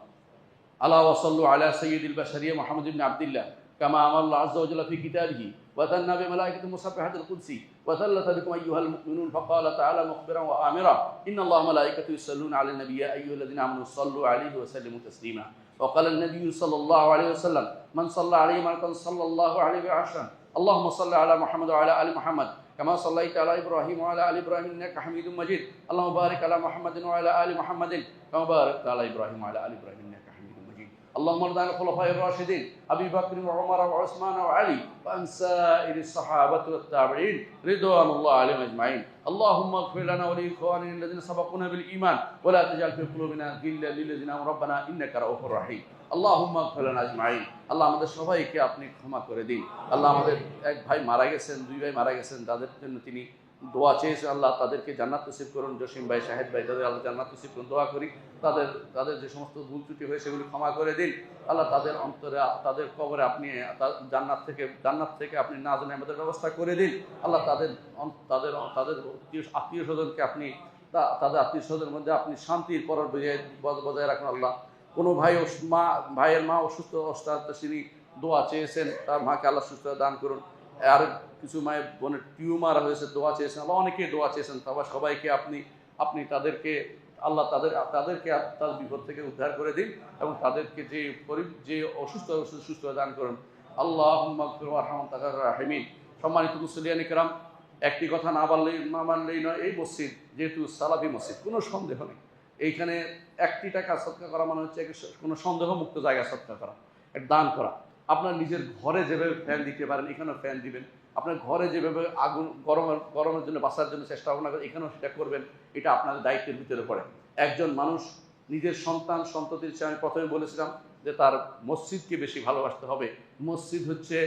আল্লাহ ওয়াসাল্লু আলা সাইয়্যিদিল বাশারিয়া মুহাম্মদ ইবনে আব্দুল্লাহ কামা আমাল্লাহু আযজা ওয়া জাল্লা ফি কিতাবিহি ওয়া তান্না বিমালাইকাতিহি মুসাব্বিহাতিল কুদসি ওয়া সাল্লাতা বিকুম আইয়ুহাল মুমিনুন ফাকালা তাআলা মুখবিরান ওয়া আমিরা ইন্নাল্লাহা ওয়া মালাইকাতাহু ইউসাল্লুনা আলান নাবিয়্যি ইয়া আইয়ুহাল্লাযিনা আমানু সাল্লু আলাইহি ওয়া সাল্লিমু তাসলিমা। وقال النبي صلى الله عليه وسلم من صلى عليه مرة صلى الله عليه وعشرا اللهم صل على محمد وعلى آل محمد كما صليت على إبراهيم وعلى آل إبراهيم إنك حميد مجيد اللهم بارك على محمد وعلى آل محمد كما باركت على إبراهيم وعلى آل إبراهيم إنك حميد مجيد اللهم ارض عن الخلفاء الراشدين أبي بكر وعمر وعثمان وعلي وعن سائر الصحابة والتابعين رضوان الله عليهم أجمعين اللهم اغفر لنا ولإخواننا الذين سبقونا بالإيمان ولا تجعل في قلوبنا غلا للذين آمنوا ربنا إنك رؤوف رحيم اللهم اغفر لنا أجمعين। আল্লাহ আমাদের সবাইকে আপনি ক্ষমা করে দিন। আল্লাহ আমাদের এক ভাই মারা গেছেন, দুই ভাই মারা গেছেন, তাদের জন্য তিনি দোয়া চেয়েছেন, আল্লাহ তাদেরকে জান্নাত নসিব করুন। জসিম ভাই, শাহেদ ভাই, তাদের আল্লাহ জান্নাত নসিব করুন। দোয়া করি তাদের যে সমস্ত ভুল ত্রুটি হয়ে সেগুলি ক্ষমা করে দিন। আল্লাহ তাদের অন্তরে, তাদের কবরে আপনি জান্নাত থেকে আপনি নাজেল নেয়ামতের ব্যবস্থা করে দিন। আল্লাহ তাদের আত্মীয় স্বজনকে আপনি তাদের আত্মীয় স্বজনের মধ্যে আপনি শান্তির পরর বজায় রাখুন। আল্লাহ কোনো ভাইয়ের মা অসুস্থ অবস্থা, তিনি দোয়া চেয়েছেন, তার মাকে আল্লাহ সুস্থতা দান করুন। আর কিছু মায়ের বোনের টিউমার হয়েছে, দোয়া চেয়েছেন, আল্লাহ অনেকেই দোয়া চেয়েছেন। তারপর সবাইকে আপনি তাদেরকে আল্লাহ তাদেরকে তার বিপদ থেকে উদ্ধার করে দিন এবং তাদেরকে যে অসুস্থ সুস্থতা দান করুন। আল্লাহুম্মা আগফির ওয়ারহাম তাকার রাহিমিন। সম্মানিত মুসল্লিয়ান ইকরাম, একটি কথা না মানলেই নয়, এই মসজিদ যেহেতু সালাফি মসজিদ, কোনো সন্দেহ নেই এইখানে 1টি টাকা সদকা করা মানে হচ্ছে কোনো সন্দেহমুক্ত জায়গা সদকা করা, একটা দান করা। আপনার নিজের ঘরে যেভাবে ফ্যান দিতে পারেন এখানেও ফ্যান দিবেন, আপনার ঘরে যেভাবে আগুন গরমের জন্য বাঁচার জন্য চেষ্টা ভাবনা করেন এখানেও সেটা করবেন। এটা আপনাদের দায়িত্বের ভিতরে পড়ে। একজন মানুষ নিজের সন্তান সন্ততির চেয়ে আমি প্রথমে বলেছিলাম যে তার মসজিদকে বেশি ভালোবাসতে হবে। মসজিদ হচ্ছে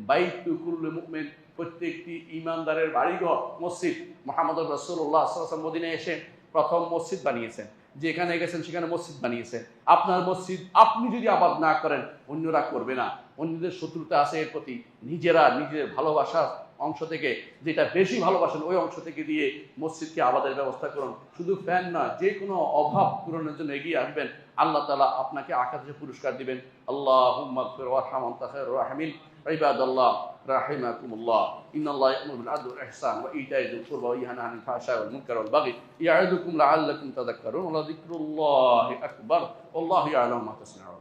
বাইতুল কুল্লি মুমিন, প্রত্যেকটি ইমানদারের বাড়িঘর মসজিদ। মুহাম্মদ রাসূলুল্লাহ সাল্লাল্লাহু আলাইহি ওয়াসাল্লাম মদিনায় এসে প্রথম মসজিদ বানিয়েছেন, যেখানে গেছেন সেখানে মসজিদ বানিয়েছেন। আপনার মসজিদ আপনি যদি আবাদ না করেন অন্যরা করবে না, অন্যদের শত্রুতা আছে এর প্রতি। নিজেরা নিজের ভালোবাসার অংশ থেকে যেটা বেশি ভালোবাসেন ওই অংশ থেকে দিয়ে মসজিদকে আবাদের ব্যবস্থা করুন। শুধু ফ্যান না, যে কোনো অভাব পূরণের জন্য এগিয়ে আসবেন, আল্লাহ তাআলা আপনাকে আকাশে পুরস্কার দিবেন। আল্লাহুম্মা গফির ওয়ারহাম আনতা খায়রুর রাহিমিন। ইবাদাল্লাহ রাহিমাকুমুল্লাহ, ইন্নাল্লাহা ইয়া'মুরু বিল আদলি ওয়াল ইহসান ওয়া ইতা'i যিল কুরবা ওয়া ইয়ানহা আনিল ফাহশা'i ওয়াল মুনকারি ওয়াল বাগই ইয়া'iদুকুম লা'আল্লাকুম তাযাক্কারুন ওয়া লাযিকরুল্লাহি আকবার ওয়াল্লাহু ইয়া'লামু মা তাসনা'উন।